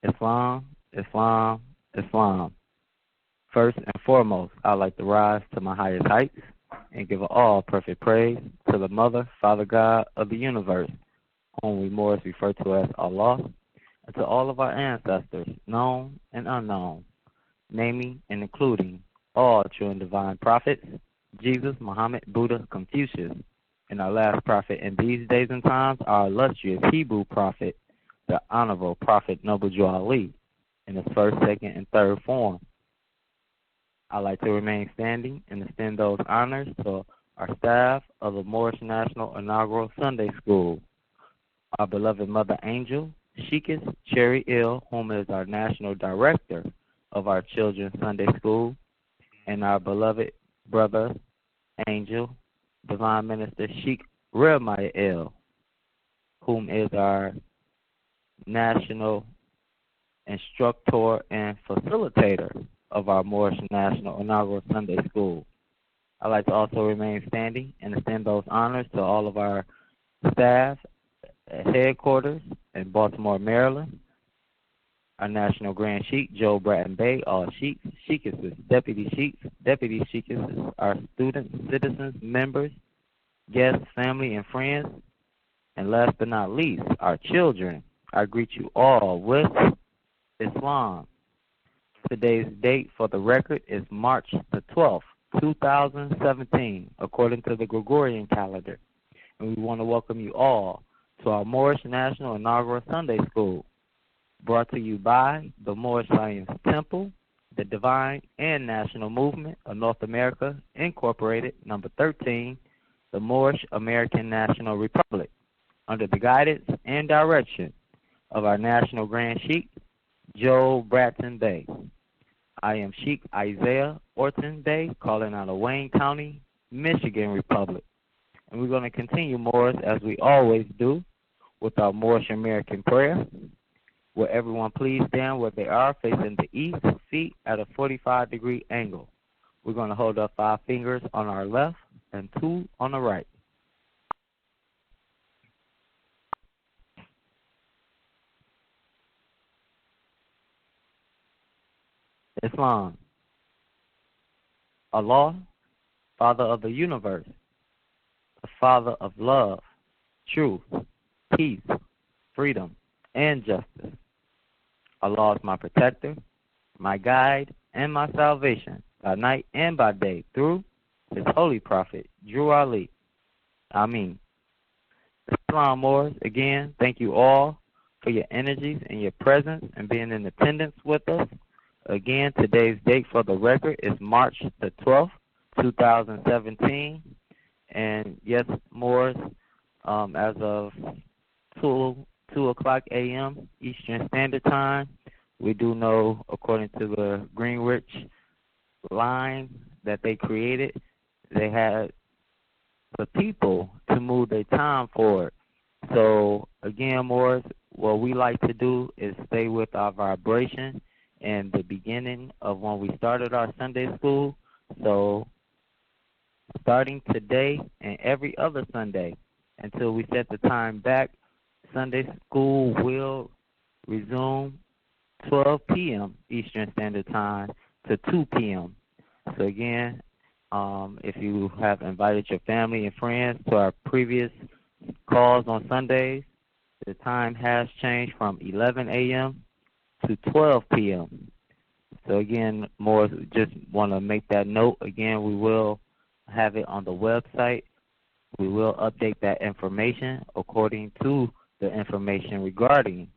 Islam, Islam, Islam. First and foremost, I'd like to rise to my highest heights and give all perfect praise to the Mother, Father God of the universe, whom we Moors refer to as Allah, and to all of our ancestors, known and unknown, naming and including all true and divine prophets, Jesus, Muhammad, Buddha, Confucius, and our last prophet in these days and times, our illustrious Hebrew prophet, the Honorable Prophet Noble Jew Ali, in his first, second, and third form. I'd like to remain standing and extend those honors to our staff of the Moorish National Inaugural Sunday School, our beloved Mother Angel, Sheikis Cherry Ill, whom is our National Director of our Children's Sunday School, and our beloved brother, Angel, Divine Minister Sheikh Jeremiah Ill, whom is our National Instructor and Facilitator of our Moorish National Inaugural Sunday School. I'd like to also remain standing and extend those honors to all of our staff at headquarters in Baltimore, Maryland, our National Grand Sheikh, Joe Bratton Bay, all Sheiks, Sheikesses, Deputy Sheikesses, our students, citizens, members, guests, family, and friends, and last but not least, our children. I greet you all with Islam. Today's date for the record is March the 12th, 2017, according to the Gregorian calendar. And we want to welcome you all to our Moorish National Inaugural Sunday School, brought to you by the Moorish Science Temple, the Divine and National Movement of North America, Incorporated, number 13, the Moorish American National Republic, under the guidance and direction of our National Grand Sheikh, Joe Bratton Bay. I am Sheikh Isaiah Orton Bay, calling out of Wayne County, Michigan Republic. And we're going to continue, Moors, as we always do, with our Moorish American prayer. Will everyone please stand where they are, facing the east, feet at a 45-degree angle. We're going to hold up 5 fingers on our left and 2 on the right. Islam. Allah, Father of the universe, the Father of love, truth, peace, freedom, and justice. Allah is my protector, my guide, and my salvation by night and by day through His holy prophet, Drew Ali. Ameen. Islam, Moors, again, thank you all for your energies and your presence and being in attendance with us. Again, today's date for the record is March the 12th, 2017. And yes, Moors, as of 2 o'clock a.m. Eastern Standard Time, we do know, according to the Greenwich line that they created, they had the people to move their time forward. So, again, Moors, what we like to do is stay with our vibration and the beginning of when we started our Sunday school. So starting today and every other Sunday until we set the time back, Sunday school will resume 12 p.m. Eastern Standard Time to 2 p.m. So again, if you have invited your family and friends to our previous calls on Sundays, the time has changed from 11 a.m. to 12 p.m. So again, more just want to make that note. Again, we will have it on the website. We will update that information according to the information regarding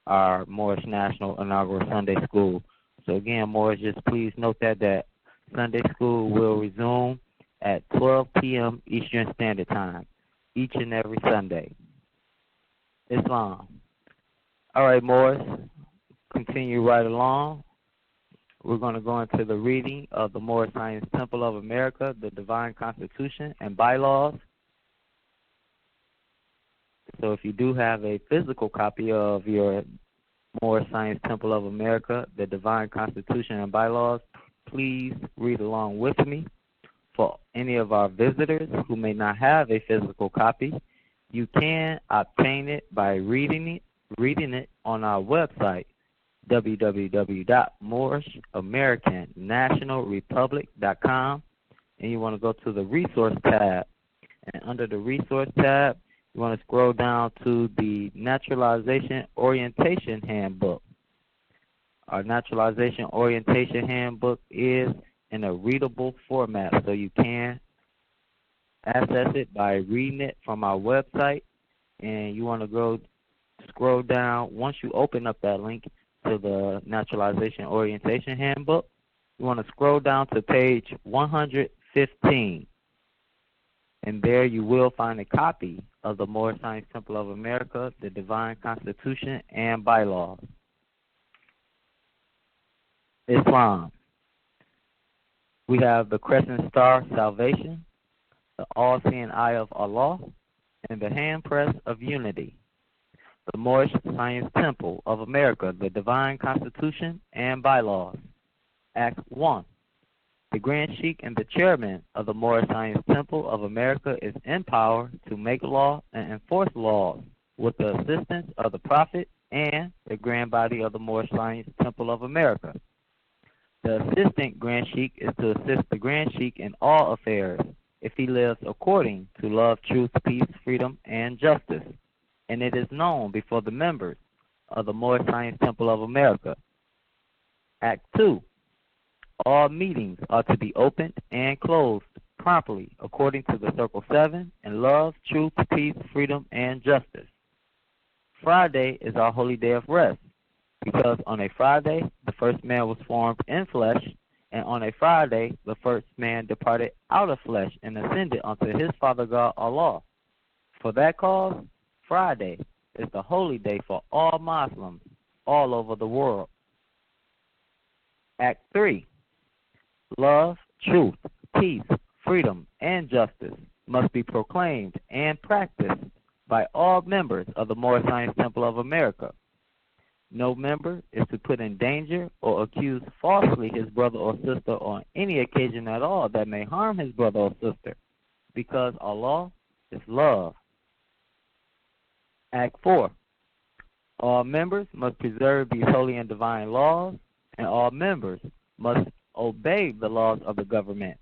our Moorish National Inaugural Sunday School. So again, Moors, just please note that Sunday School will resume at 12 p.m. Eastern Standard Time each and every Sunday. Islam. All right, Moors. Continue right along. We're going to go into the reading of the Moorish Science Temple of America, the Divine Constitution and Bylaws. So if you do have a physical copy of your Moorish Science Temple of America, the Divine Constitution and Bylaws, please read along with me. For any of our visitors who may not have a physical copy, you can obtain it by reading it on our website, www.moorishamericannationalrepublic.com, and you want to go to the Resource tab. And under the Resource tab, you want to scroll down to the Naturalization Orientation Handbook. Our Naturalization Orientation Handbook is in a readable format, so you can access it by reading it from our website. And you want to go scroll down. Once you open up that link to the Naturalization Orientation Handbook, you want to scroll down to page 115. And there you will find a copy of the Moorish Science Temple of America, the Divine Constitution, and bylaws. Islam. We have the Crescent Star Salvation, the All-Seeing Eye of Allah, and the Handpress of Unity. The Moorish Science Temple of America, the Divine Constitution, and bylaws. Act 1. The Grand Sheikh and the Chairman of the Moorish Science Temple of America is empowered to make law and enforce laws with the assistance of the Prophet and the Grand Body of the Moorish Science Temple of America. The Assistant Grand Sheikh is to assist the Grand Sheikh in all affairs if he lives according to love, truth, peace, freedom, and justice, and it is known before the members of the Moorish Science Temple of America. Act 2. All meetings are to be opened and closed promptly according to the Circle 7 in love, truth, peace, freedom, and justice. Friday is our holy day of rest because on a Friday the first man was formed in flesh, and on a Friday the first man departed out of flesh and ascended unto his Father God Allah. For that cause, Friday is the holy day for all Muslims all over the world. Act 3. Love, truth, peace, freedom, and justice must be proclaimed and practiced by all members of the Moorish Science Temple of America. No member is to put in danger or accuse falsely his brother or sister on any occasion at all that may harm his brother or sister, because Allah is love. Act 4. All members must preserve these holy and divine laws, and all members must obey the laws of the government,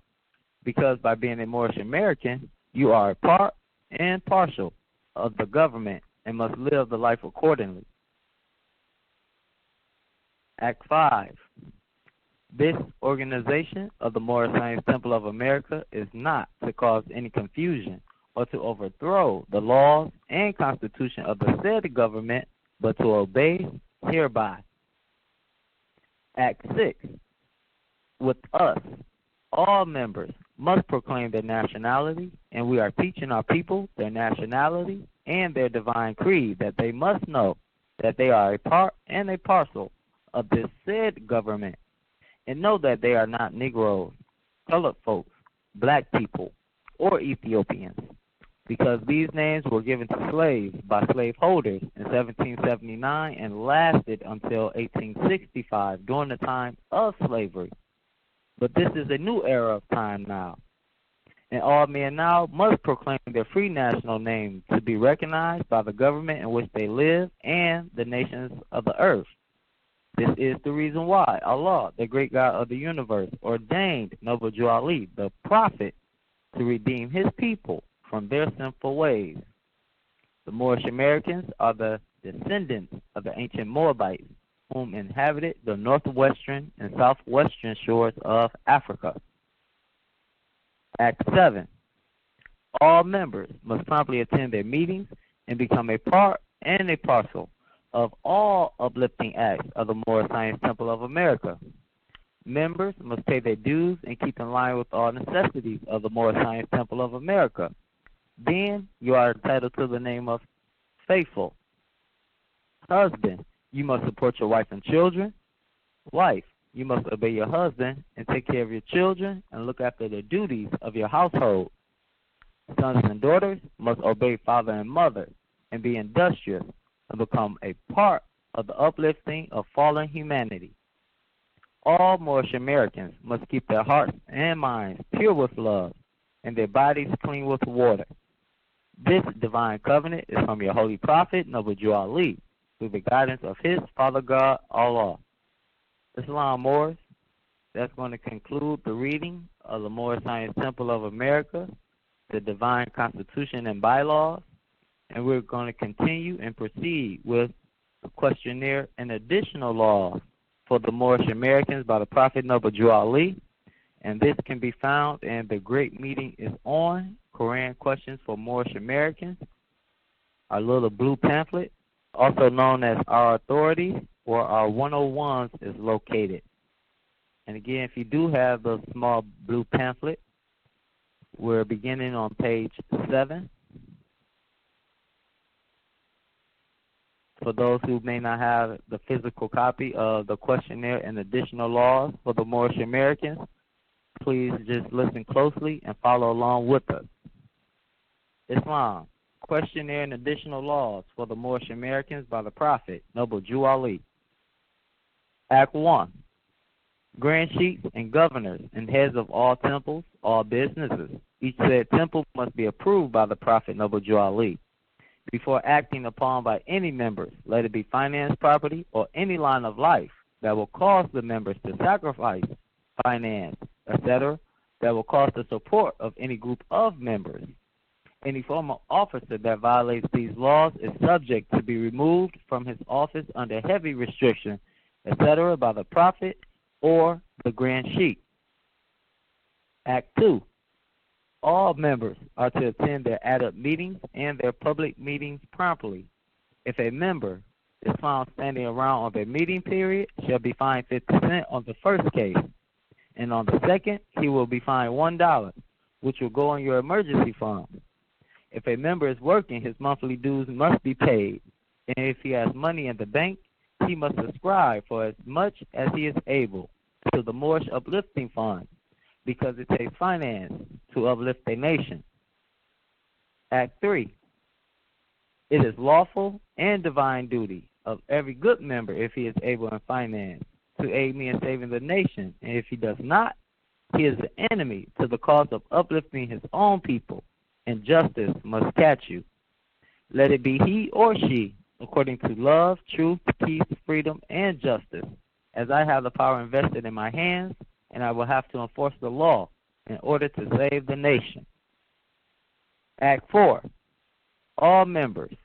because by being a Moorish American, you are a part and partial of the government and must live the life accordingly. Act 5. This organization of the Moorish Science Temple of America is not to cause any confusion or to overthrow the laws and constitution of the said government, but to obey hereby. Act 6. With us, all members must proclaim their nationality, and we are teaching our people their nationality and their divine creed, that they must know that they are a part and a parcel of this said government, and know that they are not Negroes, colored folks, black people, or Ethiopians, because these names were given to slaves by slaveholders in 1779 and lasted until 1865 during the time of slavery. But this is a new era of time now, and all men now must proclaim their free national name to be recognized by the government in which they live and the nations of the earth. This is the reason why Allah, the great God of the universe, ordained Noble Ali, the prophet, to redeem his people from their sinful ways. The Moorish Americans are the descendants of the ancient Moabites, whom inhabited the northwestern and southwestern shores of Africa. Act 7. All members must promptly attend their meetings and become a part and a parcel of all uplifting acts of the Moorish Science Temple of America. Members must pay their dues and keep in line with all necessities of the Moorish Science Temple of America. Then you are entitled to the name of faithful. Husband, you must support your wife and children. Wife, you must obey your husband and take care of your children and look after the duties of your household. Sons and daughters must obey father and mother and be industrious and become a part of the uplifting of fallen humanity. All Moorish Americans must keep their hearts and minds pure with love and their bodies clean with water. This divine covenant is from your holy prophet, Noble Ali, through the guidance of his Father God, Allah. Islam Moors, that's going to conclude the reading of the Moorish Science Temple of America, the Divine Constitution and Bylaws, and we're going to continue and proceed with the questionnaire and additional laws for the Moorish Americans by the Prophet Noble Jew Ali, and this can be found in The Great Meeting is On, Koran Questions for Moorish Americans, our little blue pamphlet, also known as Our Authorities, where our 101s is located. And again, if you do have the small blue pamphlet, we're beginning on page 7. For those who may not have the physical copy of the questionnaire and additional laws for the Moorish Americans, please just listen closely and follow along with us. Islam, questionnaire and additional laws for the Moorish Americans by the Prophet, Noble Jew Ali. Act 1. Grand chiefs and governors and heads of all temples, all businesses. Each said temple must be approved by the Prophet Noble Jew Ali before acting upon by any members, let it be finance, property, or any line of life that will cause the members to sacrifice, finance, etc., that will cause the support of any group of members. Any former officer that violates these laws is subject to be removed from his office under heavy restriction, etc., by the Prophet or the Grand Sheikh. Act 2. All members are to attend their add-up meetings and their public meetings promptly. If a member is found standing around on their meeting period, shall be fined 50 cents on the first case, and on the second, he will be fined $1, which will go on your emergency fund. If a member is working, his monthly dues must be paid, and if he has money in the bank, he must subscribe for as much as he is able to the Moorish Uplifting Fund, because it takes finance to uplift a nation. Act 3. It is lawful and divine duty of every good member, if he is able in finance, to aid me in saving the nation, and if he does not, he is the enemy to the cause of uplifting his own people, and justice must catch you. Let it be he or she, according to love, truth, peace, freedom, and justice, as I have the power invested in my hands, and I will have to enforce the law in order to save the nation. Act 4. All members,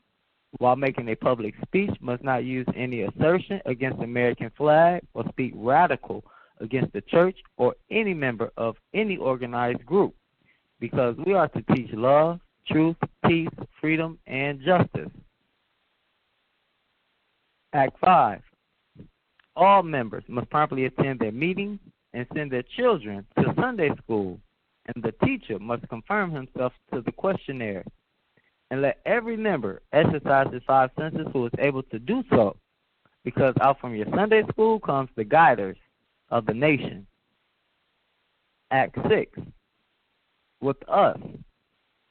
while making a public speech, must not use any assertion against the American flag or speak radical against the church or any member of any organized group, because we are to teach love, truth, peace, freedom, and justice. Act 5. All members must promptly attend their meetings and send their children to Sunday school, and the teacher must confirm himself to the questionnaire. And let every member exercise his 5 senses who is able to do so, because out from your Sunday school comes the guiders of the nation. Act 6. With us,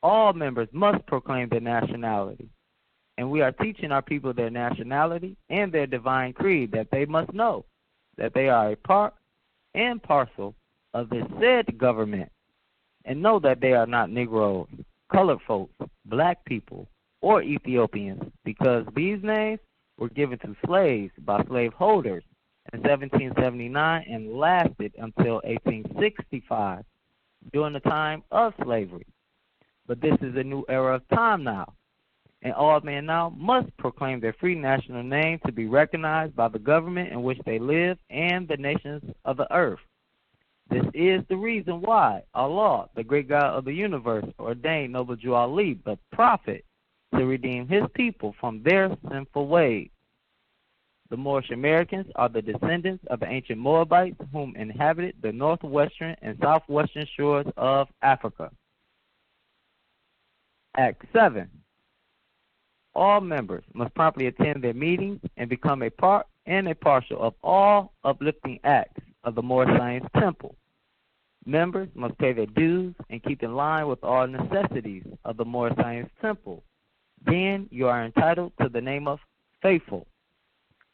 all members must proclaim their nationality, and we are teaching our people their nationality and their divine creed, that they must know that they are a part and parcel of this said government, and know that they are not Negroes, colored folks, black people, or Ethiopians, because these names were given to slaves by slaveholders in 1779 and lasted until 1865, during the time of slavery. But this is a new era of time now, and all men now must proclaim their free national name to be recognized by the government in which they live and the nations of the earth. This is the reason why Allah, the great God of the universe, ordained Noble Jew Ali, the prophet, to redeem his people from their sinful ways. The Moorish Americans are the descendants of the ancient Moabites whom inhabited the northwestern and southwestern shores of Africa. Act 7. All members must promptly attend their meetings and become a part and a partial of all uplifting acts of the Moorish Science Temple. Members must pay their dues and keep in line with all necessities of the Moorish Science Temple. Then you are entitled to the name of faithful.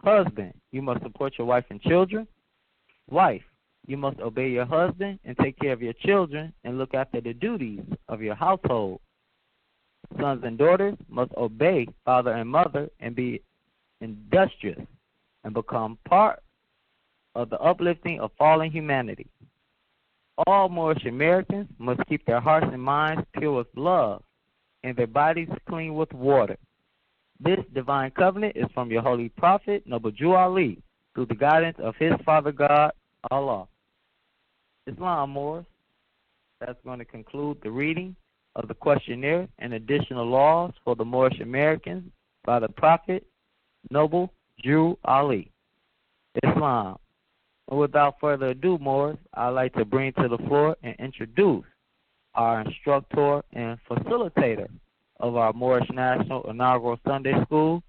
Husband, you must support your wife and children. Wife, you must obey your husband and take care of your children and look after the duties of your household. Sons and daughters must obey father and mother and be industrious, and become part of the uplifting of fallen humanity. All Moorish Americans must keep their hearts and minds pure with love and their bodies clean with water. This divine covenant is from your holy prophet, Noble Jew Ali, through the guidance of his Father God, Allah. Islam, Moors. That's going to conclude the reading of the questionnaire and additional laws for the Moorish Americans by the Prophet, Noble Jew Ali. Islam. And without further ado, Moors, I'd like to bring to the floor and introduce our instructor and facilitator of our Moorish National Inaugural Sunday School,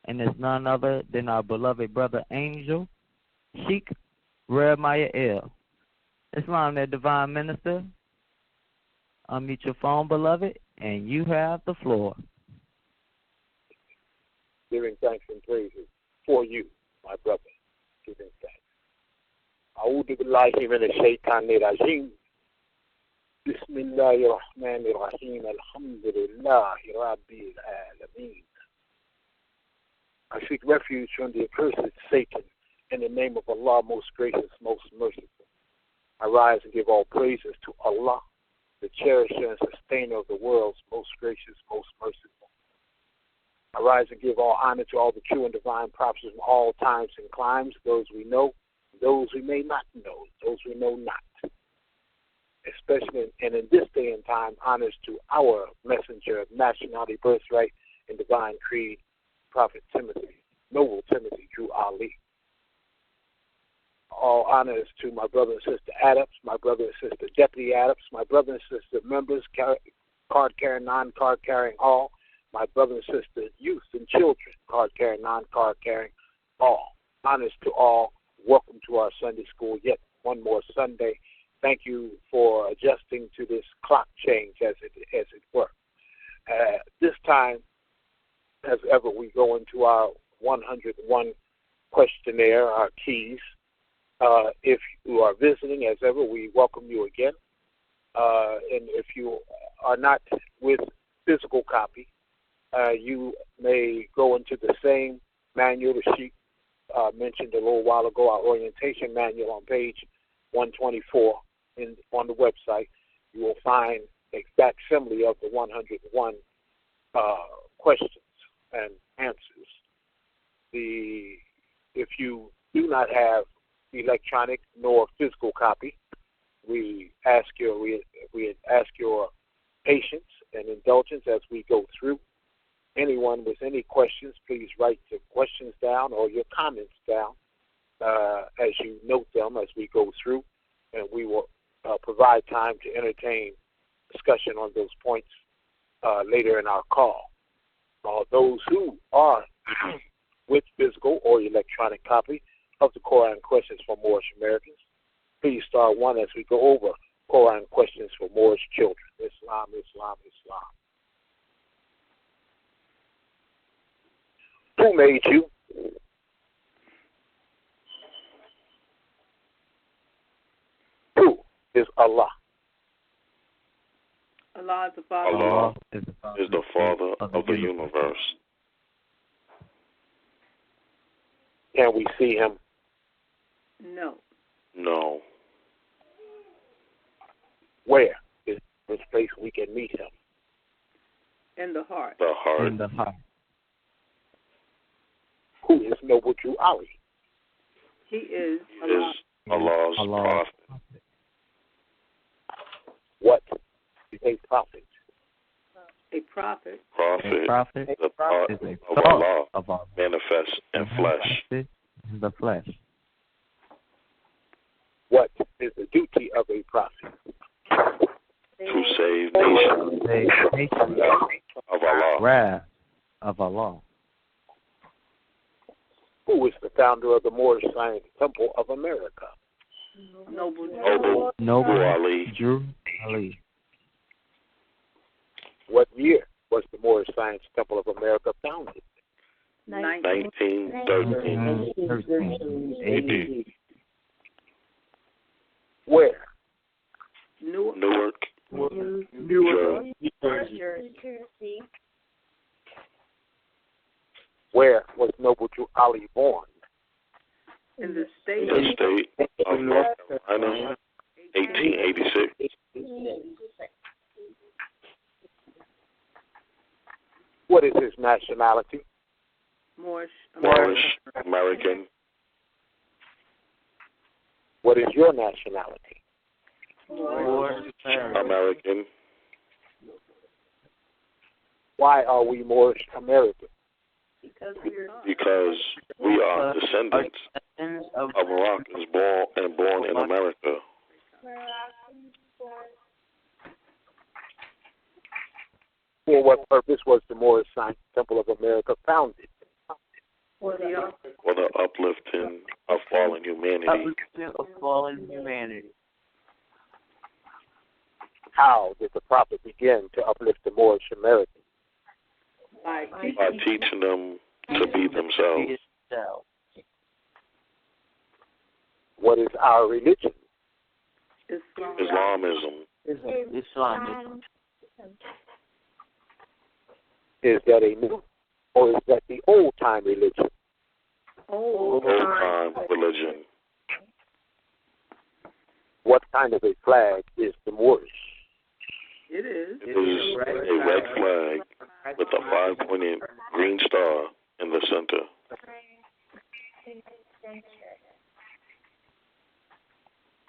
and it's none other than our beloved brother Angel, Sheikh Jeremiah L. Islam, that divine minister, unmute your phone, beloved, and you have the floor. Giving thanks and praises for you, my brother. Giving thanks. A'udhu billahi minash shaitanir rajim. Bismillahir rahmanir rahim. Alhamdulillahi rabbil alameen. I seek refuge from the accursed Satan in the name of Allah, most gracious, most merciful. I rise and give all praises to Allah, the cherisher and sustainer of the world's most gracious, most merciful. I rise and give all honor to all the true and divine prophets from all times and climes, those we know, those we may not know, those we know not. Especially and in this day and time, honors to our messenger of nationality, birthright, and divine creed, Prophet Timothy, Noble Timothy Drew Ali. All honors to my brother and sister Adams, my brother and sister Deputy Adams, my brother and sister members, card-carrying, non-card-carrying all, my brother and sister youth and children, card-carrying, non-card-carrying all. Honors to all. Welcome to our Sunday school. Yet one more Sunday. Thank you for adjusting to this clock change, as it were. This time, as ever, we go into our 101 questionnaire, our keys. If you are visiting, as ever, we welcome you again. And if you are not with physical copy, you may go into the same manual the sheet mentioned a little while ago, our orientation manual on page 124 on the website. You will find a facsimile of the 101 questions and answers. If you do not have electronic nor physical copy, we ask your patience and indulgence as we go through. Anyone with any questions, please write the questions down or your comments down as you note them as we go through, and we will provide time to entertain discussion on those points later in our call. Those who are with physical or electronic copy of the Koran questions for Moorish Americans, please star 1 as we go over Koran questions for Moorish children. Islam, Islam, Islam. Who made you? Who is Allah? Allah is the Father. Allah is the Father of the universe. Can we see him? No. No. Where is this place we can meet him? In the heart. The heart. In the heart. Who is Noble Jew Ali? He is Allah's prophet. What is a prophet? A prophet. Prophet. A prophet The part is a of thought Allah of Allah. manifest in flesh. In the flesh. What is the duty of a prophet? To save nations Save nation. of Allah. Wrath of Allah. Who is the founder of the Moorish Science Temple of America? Noble. Noble Ali. Jew Ali. What year was the Moorish Science Temple of America founded? 1913 AD. Where? Newark. Newark. Where was Noble Drew Ali born? In the state of North Carolina, 1886. What is his nationality? Moorish American. What is your nationality? Moorish American. Why are we Moorish American? because we are descendants of Moroccans born in America. For what purpose was the Moorish Science Temple of America founded? for the uplifting of fallen humanity. How did the prophet begin to uplift the Moorish Americans? by By teaching them to be themselves. What is our religion? Islamism. Is that a new or is that the old time religion? Old time religion. What kind of a flag is the Moorish? It is It is a red flag with a 5-pointed green star in the center.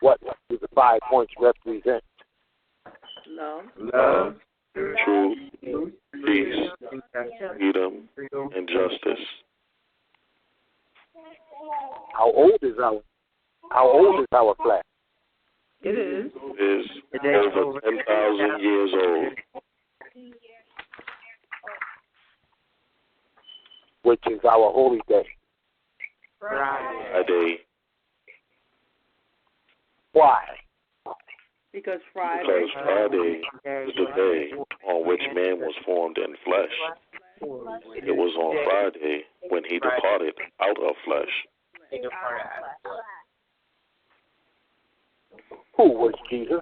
What do the 5 points represent? love, Truth, peace, freedom, and justice. How old is our flag? it is Is over 10,000 years old. Which is our holy day? Friday. Why? because Because Friday Friday is the day on which man was formed in flesh. It was on Friday when he departed out of flesh. Who was Jesus?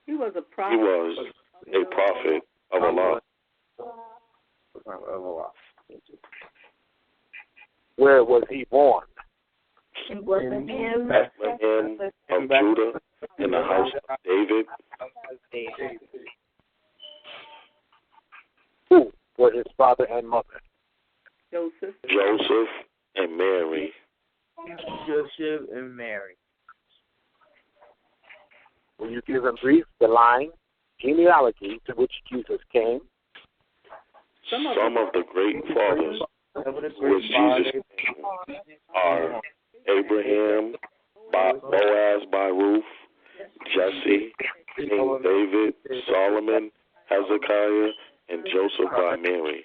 he was a He prophet. was a prophet of Allah. Where was he born? Bethlehem of Judah in the house of David. Who were his father and mother? Joseph and Mary. Will you give in brief the line, genealogy to which Jesus came? some of Some of the great fathers which Jesus came are Abraham, Boaz by Ruth, Jesse, King David, Solomon, Hezekiah, and Joseph by Mary.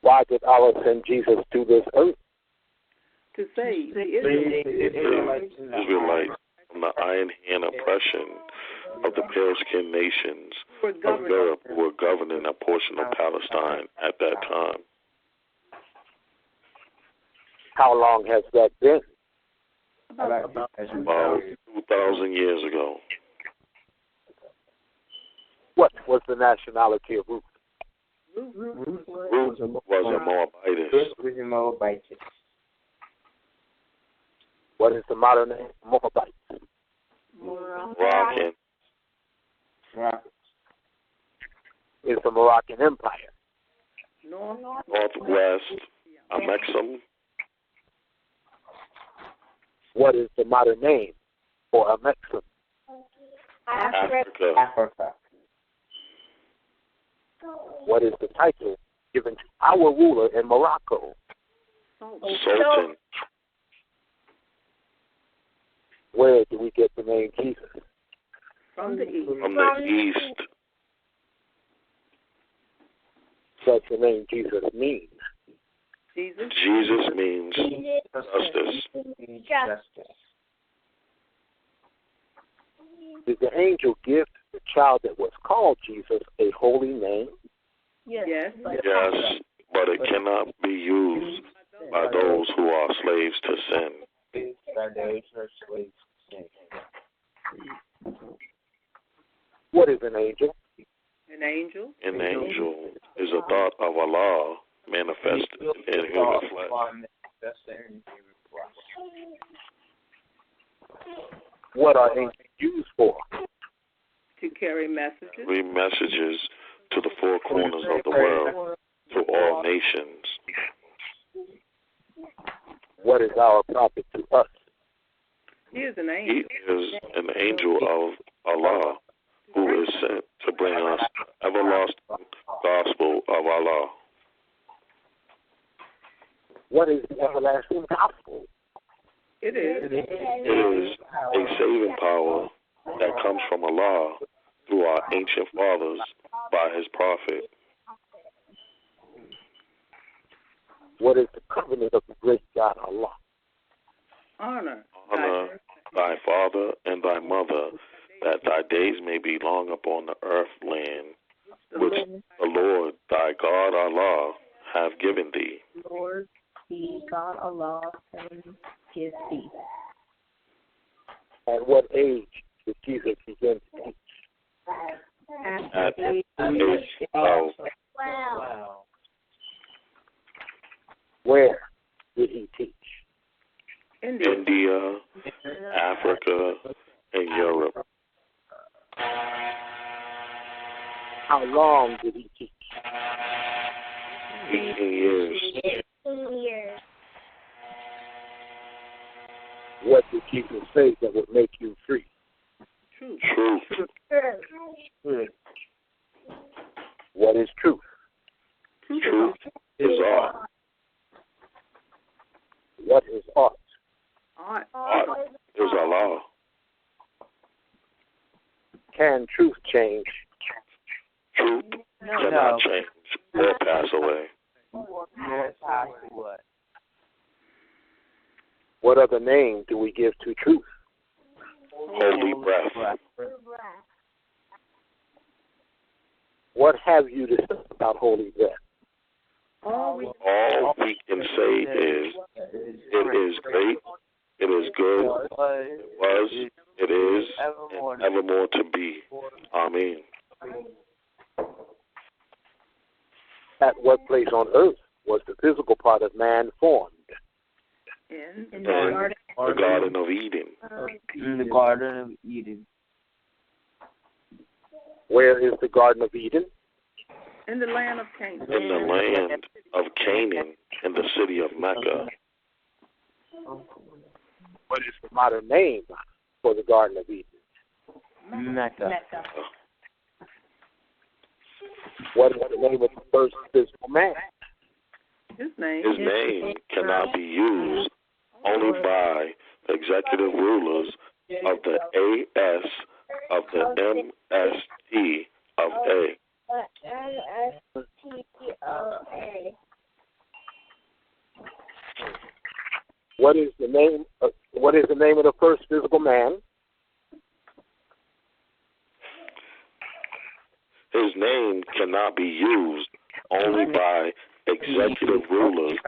Why did Allah send Jesus to this earth? to save the Israelites. Israelites from the iron hand oppression of the pale-skinned nations of Europe who were governing a portion of Palestine at that time. How long has that been? About 2,000 years ago. What was the nationality of Ruth? Ruth was a Moabitess. What is the modern name of Moabite? Moroccan. Is the Moroccan Empire? Northwest Amexem. What is the modern name for Amexem? Africa. What is the title given to our ruler in Morocco? Sultan. Where do we get the name Jesus? From the east. From the east. Does the name Jesus mean? Jesus means justice. Did the angel give the child that was called Jesus a holy name? Yes. Yes, but it cannot be used by those who are slaves to sin. What is an angel? An An angel is a thought of Allah manifested in human flesh. What are angels used for? To carry messages. Carry messages to the four corners of the world, to all nations. What is our prophet to us? He is an angel. He is an angel of Allah who is sent to bring us the everlasting gospel of Allah. What is the everlasting gospel? It is. It is a saving power that comes from Allah through our ancient fathers by his prophet. What is the covenant of the great God Allah? Honor thy father and thy mother, that thy days may be long upon the earth land, which the Lord thy God Allah have given thee. Lord, the God Allah give thee. At what age did Jesus begin to teach? At the age of 12. Where did he teach? India, Africa, and Europe. How long did he teach? 18 years. 18 years. What did Jesus say that would make you free? Truth. What is truth? Truth is art. What is art? Art is Allah. Can truth change? Truth cannot change or pass away. What other name do we give to truth? Holy breath. What have you to say about holy breath? All we can say is, it is great, it is good, it was, it is, and evermore to be. Amen. At what place on earth was the physical part of man formed? In the Garden of Eden. In the Garden of Eden. Where is the Garden of Eden? In the land of Canaan. In the land of Canaan, in the city of Mecca. What is the modern name for the Garden of Eden? Mecca. What is the name of the first physical man? His name cannot be used only by the executive rulers of the AS, of the MST of A. What is the name of the first physical man? His name cannot be used only by executive rulers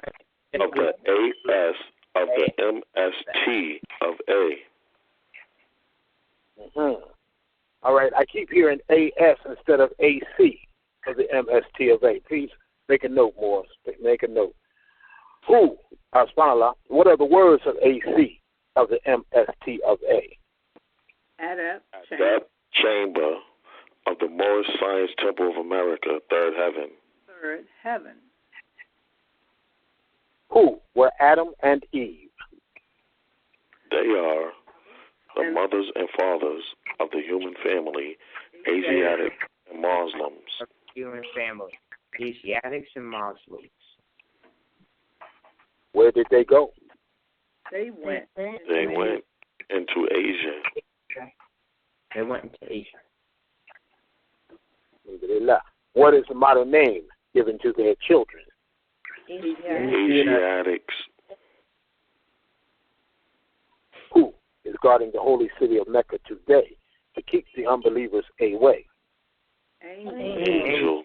of the AS, of the MST of A. Mm-hmm. All right, I keep hearing AS instead of AC of the MST of A. Please make a note, Morris. Make a note. Who, subhanAllah, what are the words of AC of the MST of A? That chamber of the Moorish Science Temple of America, third heaven. Third heaven. Who were Adam and Eve? They are the mothers and fathers of the human family, Asiatic and Muslims. Human family, Asiatics and Muslims. Where did they go? They went into Asia. They went into Asia. What is the modern name given to their children? Asiatics. Who is guarding the holy city of Mecca today to keep the unbelievers away? Angel.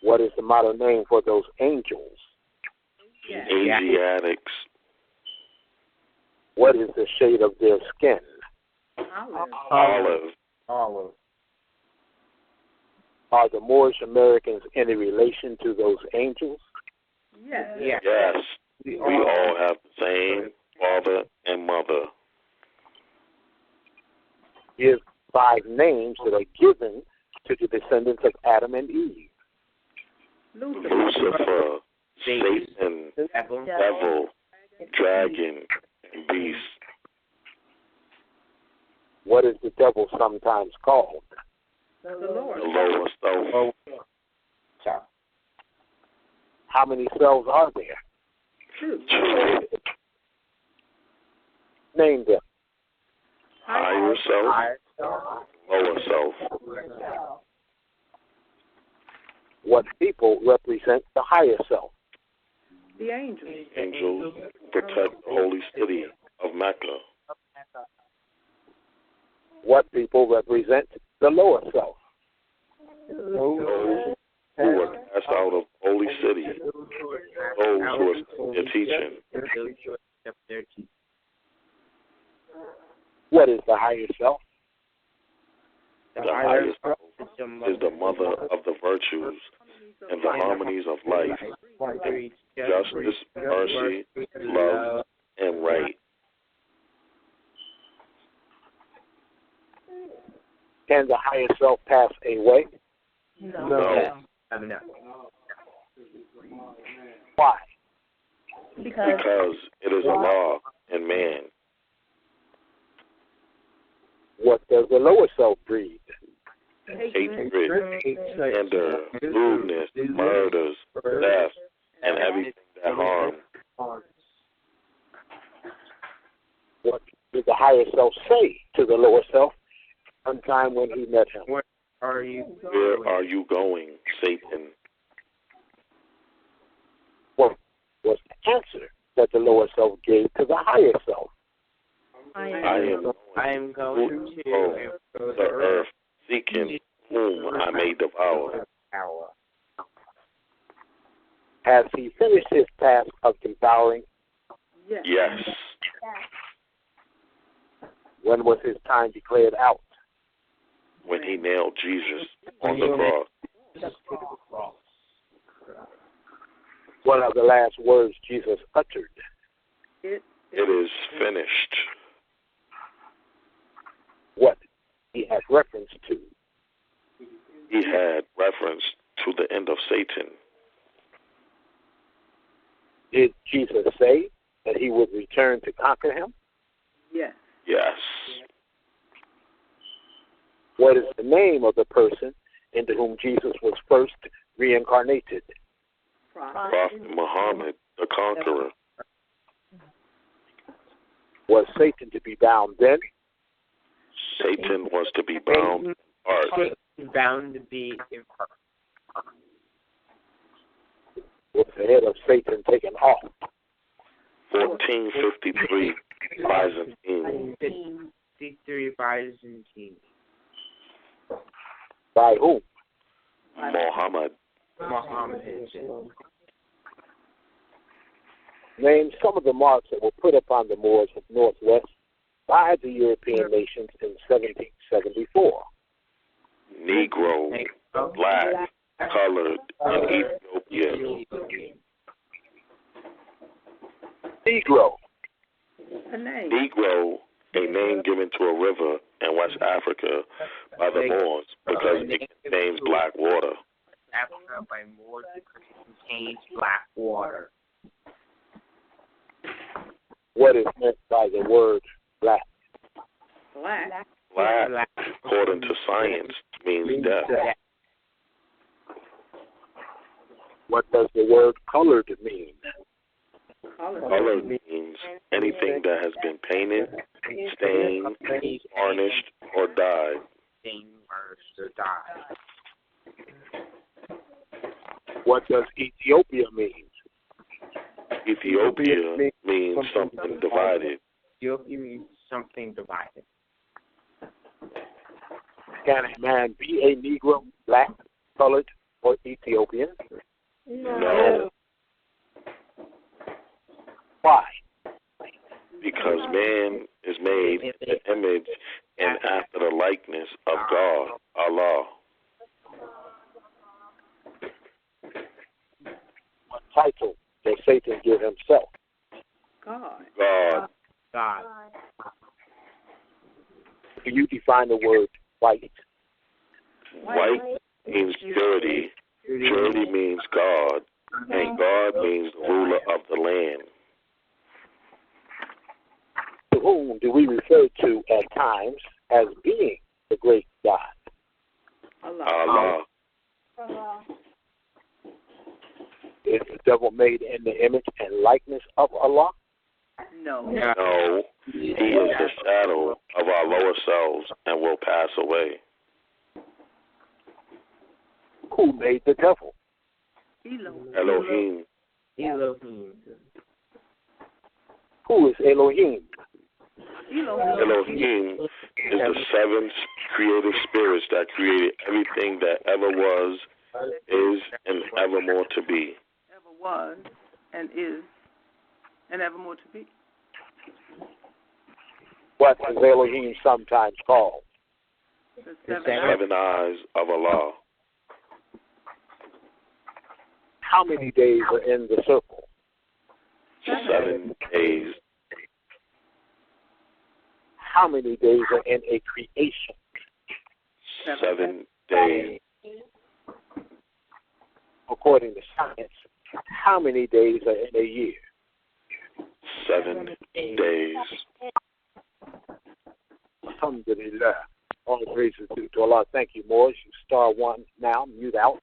What is the modern name for those angels? Asiatics. What is the shade of their skin? Olive. Are the Moorish Americans any relation to those angels? Yes. Yes. Yes. We all have the same father and mother. Give 5 names that are given to the descendants of Adam and Eve. Lucifer, Satan, devil, dragon, and beast. What is the devil sometimes called? The Lord. The lower self. How many cells are there? 2. Name them. Higher self, lower self. What people represent the higher self? The angels. Angels protect the holy city of Mecca. What people represent the lower self? Those who were cast out of holy city. Those who are their teaching. What is the higher self? The higher self is the mother of the virtues and the harmonies of life, justice, mercy, love, and right. Can the higher self pass away? No. Why? Because It is a law in man. What does the lower self breed? Hatred, slander, rudeness, murders, theft, and everything that harms. What did the higher self say to the lower self one time when he met him? Where are you? Where are you going, Satan? What was the answer that the lower self gave to the higher self? I am going to the earth, seeking whom I may devour. Has he finished his task of devouring? Yes. When was his time declared out? When he nailed Jesus on the cross. What are the last words Jesus uttered? It is finished. What he had reference to? He had reference to the end of Satan. Did Jesus say that he would return to conquer him? Yes. Yes. What is the name of the person into whom Jesus was first reincarnated? Prophet Muhammad, the conqueror. Was Satan to be bound then? Satan was to be bound in part. Bound to be in part. Was the head of Satan taken off? 1453 Byzantine. 53 Byzantine. By whom? Muhammad. Name some of the marks that were put upon the Moors of Northwest by the European nations in 1774. Negro, black, colored, and Ethiopian. Negro. A name. Negro, a name given to a river in West Africa by the Moors because it contains black water. Africa by Moors because it contains black water. What is meant by the word black? Black. Black, according to science, means death. What does the word colored mean? Color means anything that has been painted, stained, varnished, or dyed. What does Ethiopia mean? Ethiopia means something divided. Ethiopia means something divided. Can a man be a Negro, black, colored, or Ethiopian? No, Why? because man is made in the image and after the likeness of God, Allah. title that Satan gave himself? God. God. God. Do you define the word white? White means purity. Purity means God. And God means the ruler of the land. To whom do we refer to at times as being the great God? Allah. Is the devil made in the image and likeness of Allah? No. No, he is the shadow of our lower selves and will pass away. Who made the devil? Elohim. Elohim. Who is Elohim? Elohim is the seven creative spirits that created everything that ever was, is, and evermore to be. Ever was, and is, and evermore to be. What is Elohim sometimes called? The Seven eyes of Allah. How many days are in the circle? 7 days. How many days are in a creation? 7 days. According to science, how many days are in a year? 7 days. Alhamdulillah. All praises due to Allah. Thank you, Moorish. Star one now, mute out.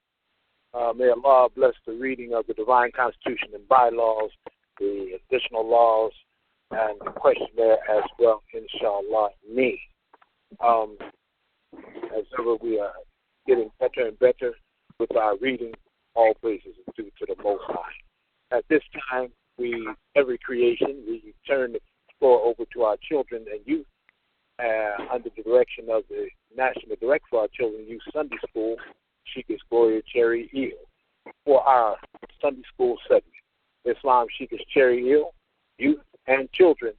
May Allah bless the reading of the Divine Constitution and bylaws, the additional laws, and the questionnaire as well, inshallah. Me. As ever, we are getting better and better with our reading. All praises due to the Most High. At this time, every creation, we turn the floor over to our children and youth under the direction of the National Director for our Children and Youth Sunday School, Sheikah Gloria Cherry Eel, for our Sunday School segment. Islam, Sheikah Cherry Eel, youth and children,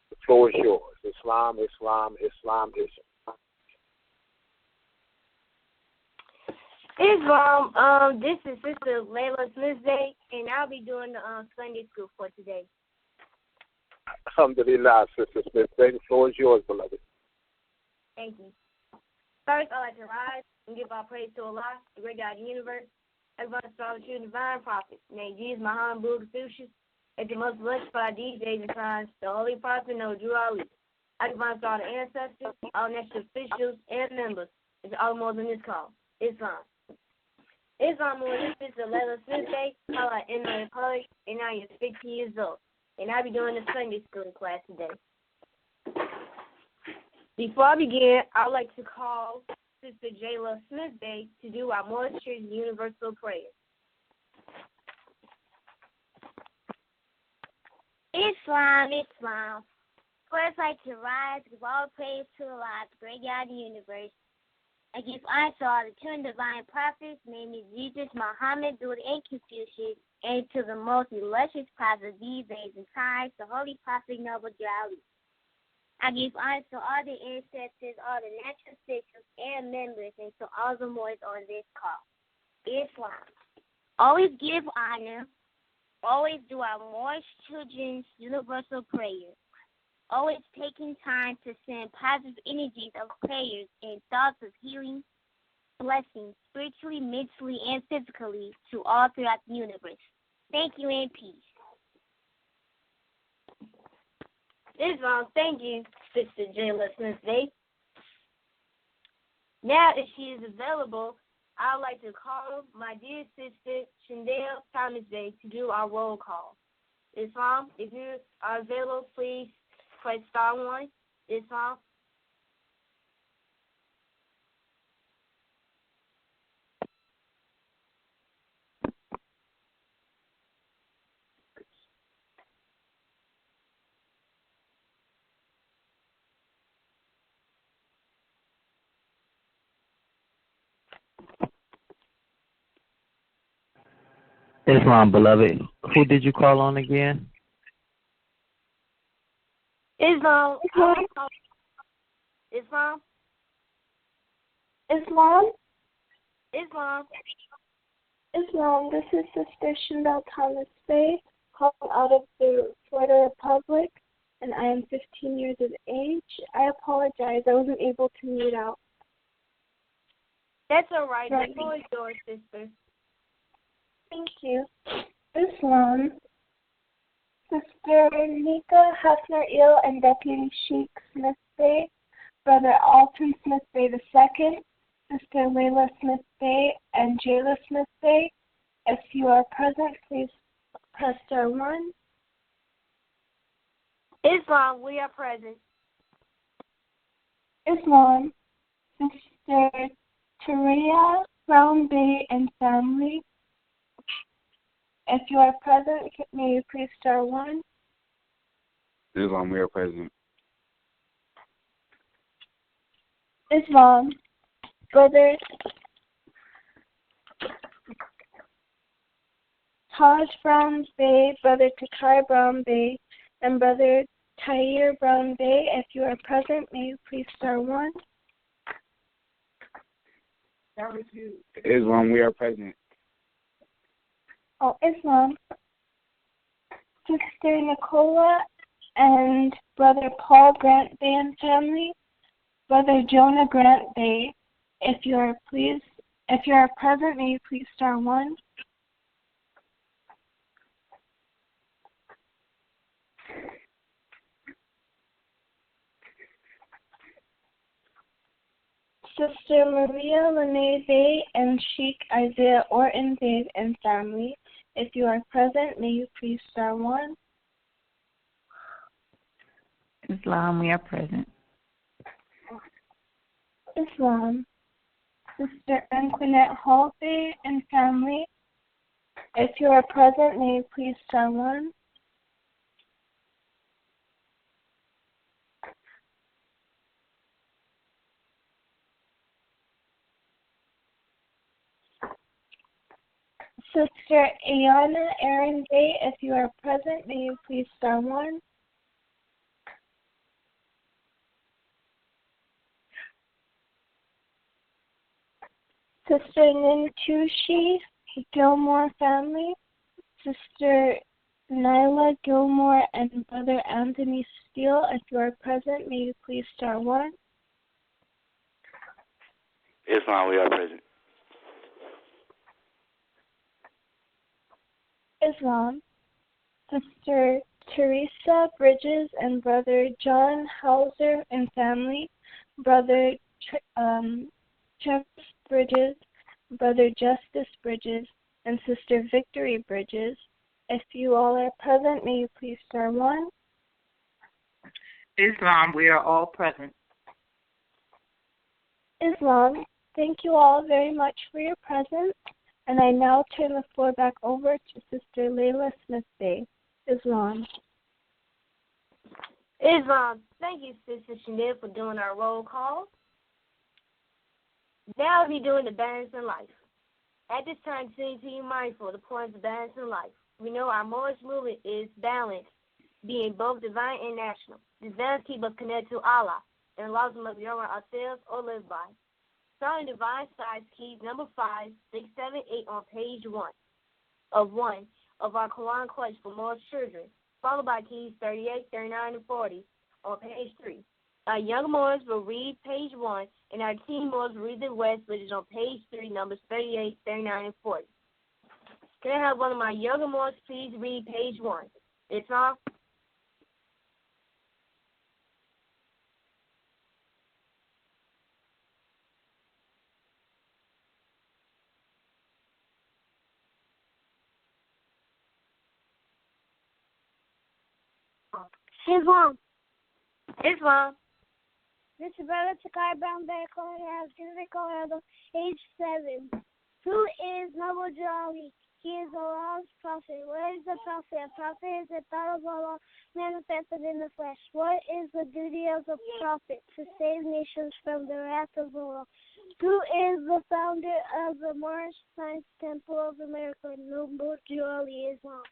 the floor is yours. Islam, Islam, Islam, Islam. Islam, this is Sister Layla Smith-Day, and I'll be doing the Sunday School for today. Alhamdulillah, Sister Smith. The floor is yours, beloved. Thank you. First, I'd like to rise and give our praise to Allah, the great God of the universe. Everyone start with you, divine prophets. Named Jesus, Muhammad, Buddha, Confucius, and the most blessed by these days and times, the holy prophet, no Drew Ali. I divine to all the ancestors, all national officials, and members, and to all more than this call. Islam. Islam on this is the Layla Smith Day, call out in my Republic, and I am 15 years old. And I'll be doing the Sunday school class today. Before I begin, I'd like to call Sister Jayla Smith Day to do our Moorish Universal Prayer. Islam, Islam. First, I'd like to rise, give all praise to Allah, the great God of the universe. I give honor to all the two divine prophets, namely Jesus, Muhammad, Buddha, and Confucius, and to the most illustrious prophet of these days and times, the holy prophet, Noble Drew. I give honor to all the ancestors, all the natural officials, and members, and to all the Moors on this call. Islam. Always give honor. Always do our Moorish children's universal prayer. Always taking time to send positive energies of prayers and thoughts of healing, blessings, spiritually, mentally, and physically to all throughout the universe. Thank you and peace. Islam, thank you, Sister Jayla Smith Day. Now, if she is available, I would like to call my dear sister, Shandell Thomas Day, to do our roll call. Islam, if you are available, please press star 1. Islam. Islam, beloved. Who did you call on again? Islam. Islam. Islam. Islam, this is Sister Shandell Thomas Faye, calling out of the Florida Republic, and I am 15 years of age. I apologize, I wasn't able to mute out. That's all right. The floor is yours, sister. Thank you. Islam, Sister Nika Hafner-Il and Deputy Sheikh Smith Bey, Brother Alton Smith Bey II, Sister Layla Smith Bey and Jayla Smith Bey. If you are present, please press star 1. Islam, we are present. Islam, Sister Taria Brown Bey and family. If you are present, may you please star 1. Islam, we are present. Islam, Brother Taj Brown Bey, Brother Takai Brown Bey, and Brother Tahir Brown Bey. If you are present, may you please star 1. Islam, we are present. Oh, Islam, Sister Nicola and Brother Paul Grant Bey and family, Brother Jonah Grant Bey. If you are present, may you please star 1. Sister Maria Lene Bey and Sheikh Isaiah Orton Bey and family. If you are present, may you please star 1. Islam, we are present. Islam, Sister Anquinette Hall Bey and family. If you are present, may you please star 1. Sister Ayana Aaron Bey, if you are present, may you please star 1. Sister Nintushi Gilmore family, Sister Nyla Gilmore and Brother Anthony Steele, if you are present, may you please star 1. Islam, we are present. Islam, Sister Teresa Bridges and Brother John Hauser and family, Brother Travis Bridges, Brother Justice Bridges, and Sister Victory Bridges. If you all are present, may you please star 1. Islam, we are all present. Islam, thank you all very much for your presence. And I now turn the floor back over to Sister Layla Smith Bey. Islam. Islam, thank you, Sister Chanel, for doing our roll call. Now we'll be doing the balance in life. At this time, continue to be mindful of the points of balance in life. We know our Moorish movement is balance, being both divine and national. This balance keeps us connected to Allah and allows us to be over ourselves or live by. Starting divine size keys number 5, 6, 7, 8 on page 1 of our Koran quest for Moorish children, followed by keys 38, 39, and 40 on page 3. Our young Moors will read page 1, and our teen Moors will read the rest, which is on page 3, numbers 38, 39, and 40. Can I have one of my younger Moors please read page 1? It's all. Islam. Islam. This is Brother Takai Brown Bear Colorado, age 7. Who is Noble Jolly? He is Allah's prophet. What is the prophet? A prophet is a thought of Allah manifested in the flesh. What is the duty of the prophet? To save nations from the wrath of Allah. Who is the founder of the Moorish Science Temple of America? Noble Jolly, Islam.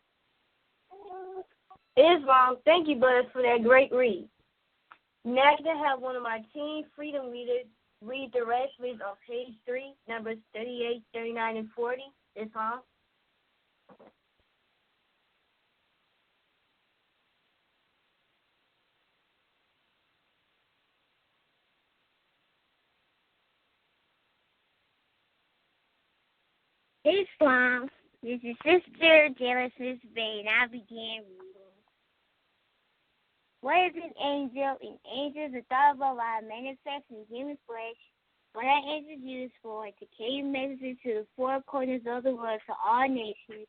Islam, thank you, Buzz, for that great read. Now I can have one of my teen freedom readers read the rest, please, on page 3, numbers 38, 39, and 40. Islam. Islam. This is Sister Genesis Bay, and I began reading. What is an angel? An angel is the thought of Allah manifest in human flesh. What are angels used for? To carry messages to the four corners of the world to all nations.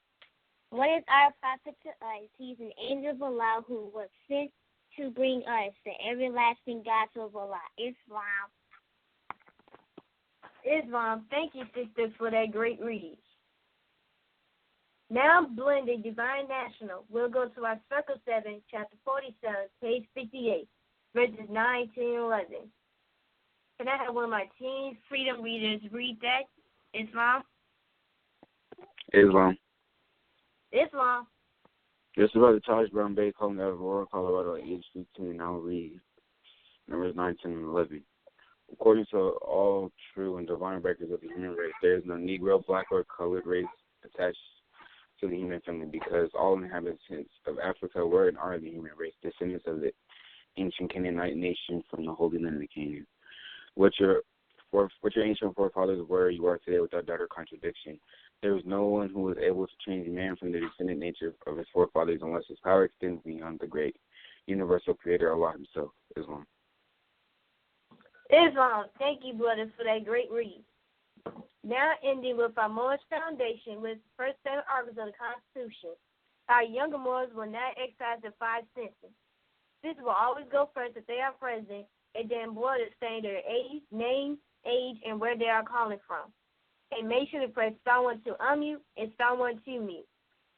What is our prophet to us? He is an angel of Allah who was sent to bring us the everlasting gospel of Allah. Islam. Islam. Thank you, sister, for that great reading. Now, blended Divine National. We'll go to our Circle 7, Chapter 47, page 58, verses 9, 10, and 11. Can I have one of my Teen Freedom readers read that? Islam? Islam. Islam. This is Brother Taj Brown Bay calling out of Aurora, Colorado, age 15. I'll read numbers 9, 10, and 11. According to all true and divine records of the human race, there is no Negro, black, or colored race attached to the human family, because all inhabitants of Africa were and are the human race, descendants of the ancient Canaanite nation from the Holy Land of Canaan. What your ancient forefathers were, you are today without doubt or contradiction. There is no one who was able to change man from the descendant nature of his forefathers unless his power extends beyond the great universal creator, Allah himself. Islam. Islam. Thank you, brother, for that great read. Now ending with our Moorish Foundation with the first 7 articles of the Constitution. Our younger Moors will not exercise the 5 senses. This will always go first if they are present, and then brothers saying their age, name, age, and where they are calling from. And make sure to press star 1 to unmute and star 1 to mute.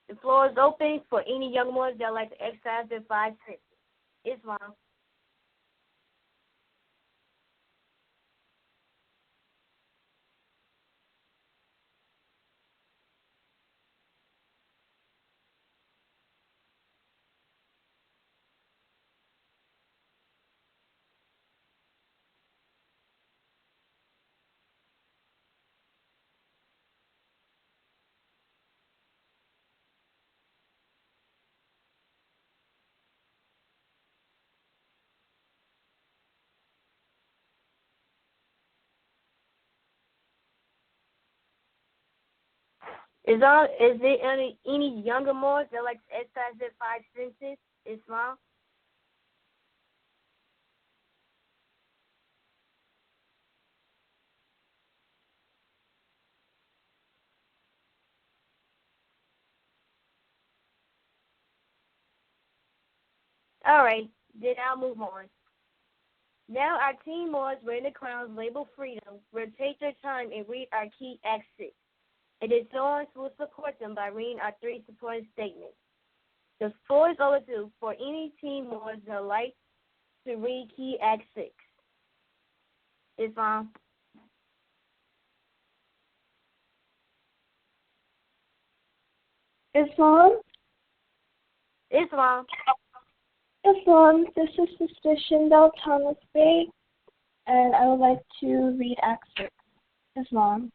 The floor is open for any young Moors that would like to exercise their 5 senses. Islam. Is there any younger Moors that like to exercise their 5 senses? Islam? All right, then I'll move on. Now our teen Moors wearing the crowns labeled freedom will take their time and read our key Act 6. And the songs will support them by reading our 3 supporting statements. The floor is open for any teen Moors that would like to read key Act 6. Islam. Islam? Islam. Islam, this is Sister Shindal Thomas Bay, and I would like to read Act 6. Islam.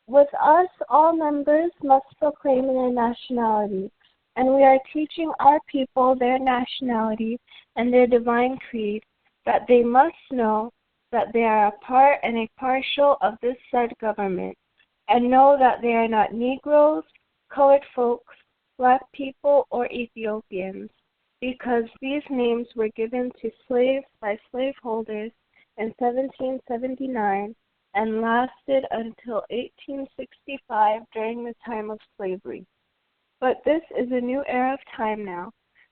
With us, all members must proclaim their nationality, and we are teaching our people their nationality and their divine creed, that they must know that they are a part and a partial of this said government, and know that they are not Negroes, colored folks, black people, or Ethiopians, because these names were given to slaves by slaveholders in 1779 and lasted until 1865 during the time of slavery. But this is a new era of time now,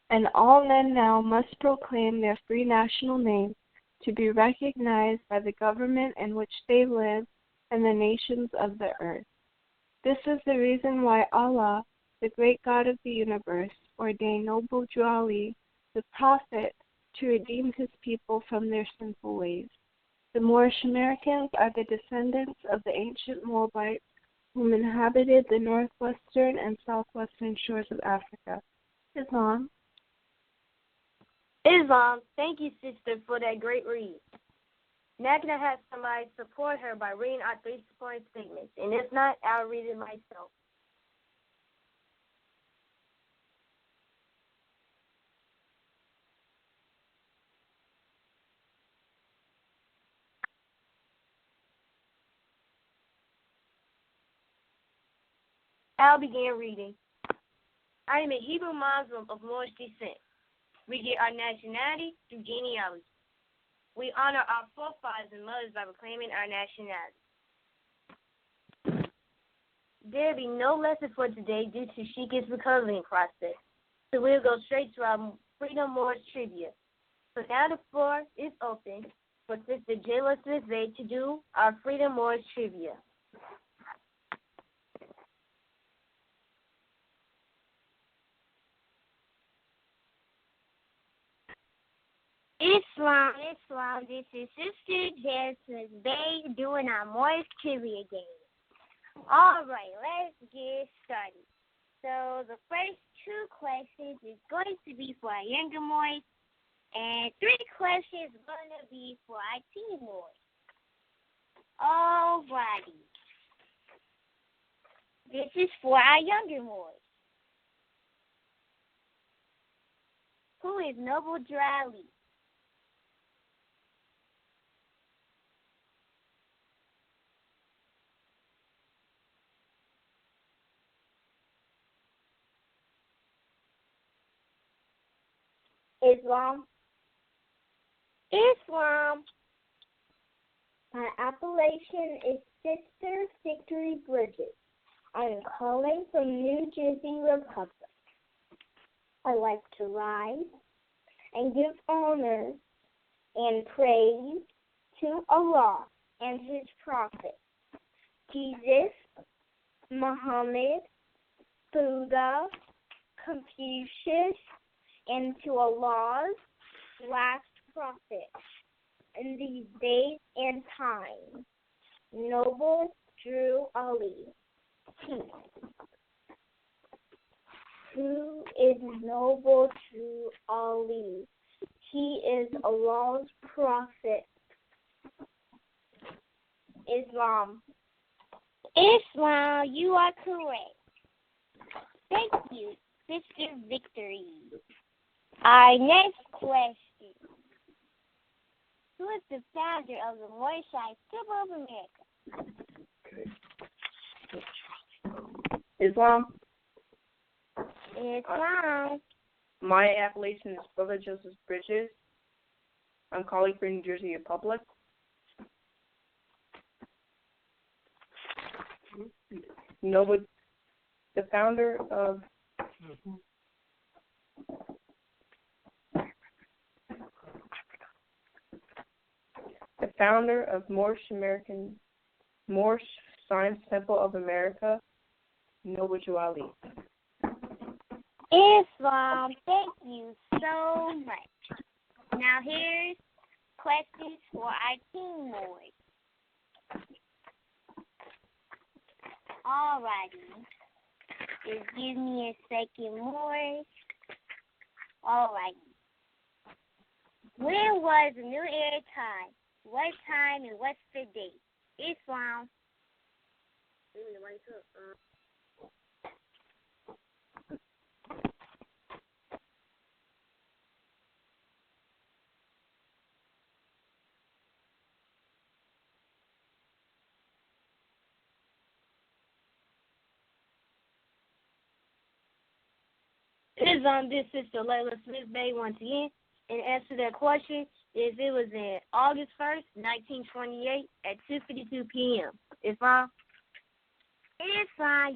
and all men now must proclaim their free national name to be recognized by the government in which they live and the nations of the earth. This is the reason why Allah, the great God of the universe, ordained Noble Drew Ali, the prophet, to redeem his people from their sinful ways. The Moorish Americans are the descendants of the ancient Moabites whom inhabited the northwestern and southwestern shores of Africa. Islam. Islam. Thank you, sister, for that great read. Now can I have somebody support her by reading our 3 supporting statements? And if not, I'll read it myself. I'll begin reading. I am a Hebrew Muslim of Moorish descent. We get our nationality through genealogy. We honor our forefathers and mothers by proclaiming our nationality. There will be no lesson for today due to Sheikah's recovery process, so we'll go straight to our Freedom Moorish trivia. So now the floor is open for Sister Jayla Smith to do our Freedom Moorish trivia. Islam, this is Sister Jasmine Bay doing our Moorish trivia game. All right, let's get started. So the first 2 questions is going to be for our younger Moorish, and 3 questions are going to be for our teen Moorish. All righty. This is for our younger Moorish. Who is Noble Drali? Islam. My appellation is Sister Victory Bridges. I am calling from New Jersey Republic. I like to rise and give honor and praise to Allah and His Prophet, Jesus, Muhammad, Buddha, Confucius, and to Allah's last prophet in these days and times, Noble Drew Ali. Who is Noble Drew Ali? He is Allah's prophet. Islam, you are correct. Thank you, Sister Victory. Our next question. Who is the founder of the Moorish Science Temple of America? Islam. My appellation is Brother Joseph Bridges. I'm calling from New Jersey Republic. The founder of Moorish Science Temple of America, Noble Drew Ali. Islam, thank you so much. Now here's questions for our teen Moorish. Alrighty. Just give me a second, Moorish. Alrighty. When was the New Era time? What time and what's the date? Islam. Islam, this is Sister Layla Smith Bay once again. And answer that question is it was in August 1st, 1928 at 2:52 p.m. Islam,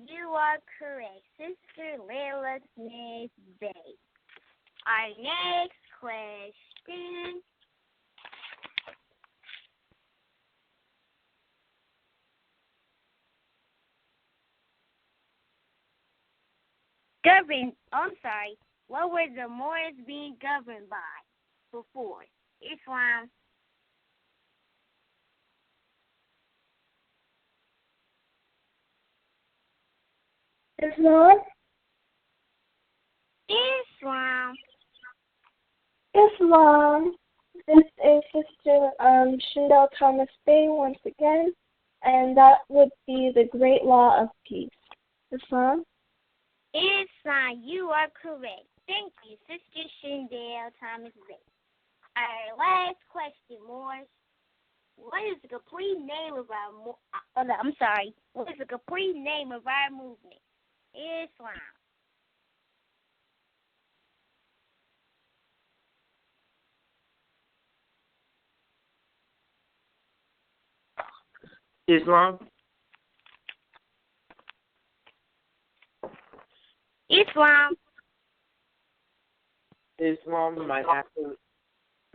you are correct. Sister Layla Smith Bay. Our next question. What were the Moors being governed by before? Islam. Islam. This is Sister Shindell Thomas Bay once again, and that would be the Great Law of Peace. Islam? Islam, you are correct. Thank you, Sister Shindell Thomas Bay. Our last question, Morris. What is the complete name of our What is the complete name of our movement? Islam. Islam. Islam. Islam.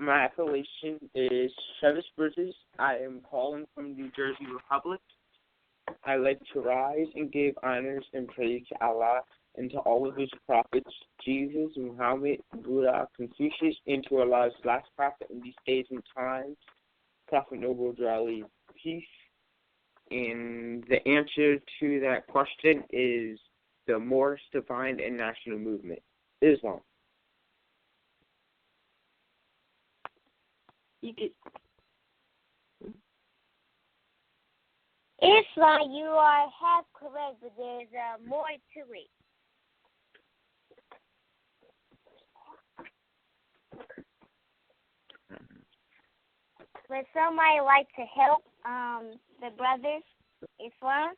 My affiliation is Travis Bridges. I am calling from New Jersey Republic. I like to rise and give honors and praise to Allah and to all of His prophets, Jesus, Muhammad, Buddha, Confucius, and to Allah's last prophet in these days and times, Prophet Noble Ali. Peace. And the answer to that question is the Moorish Divine and National Movement, Islam. Islam, you are half correct, but there's more to it. Would somebody like to help the brothers, Islam?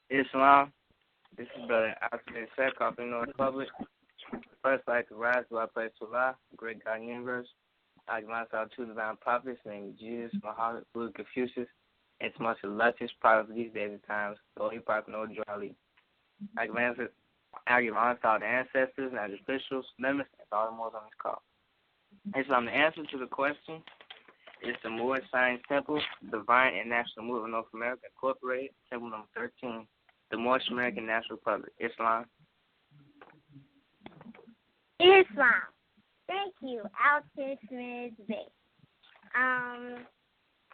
Islam. This is Brother Alfred Sekov in North Republic. First, I'd like to rise to our praise to Allah, great God universe. I advance our two divine prophets named Jesus, Muhammad, Buddha, Confucius, and to much illustrious prophets of these days and times, the Holy Prophet Noble Ali. I give honor to all the ancestors and officials, members, and all the Moors on this call. Islam, the answer to the question is the Moorish Science Temple, Divine and National Movement of North America, Incorporated, Temple number 13, the Moorish American National Republic. Islam. Islam. Thank you, Alton Smith Bay.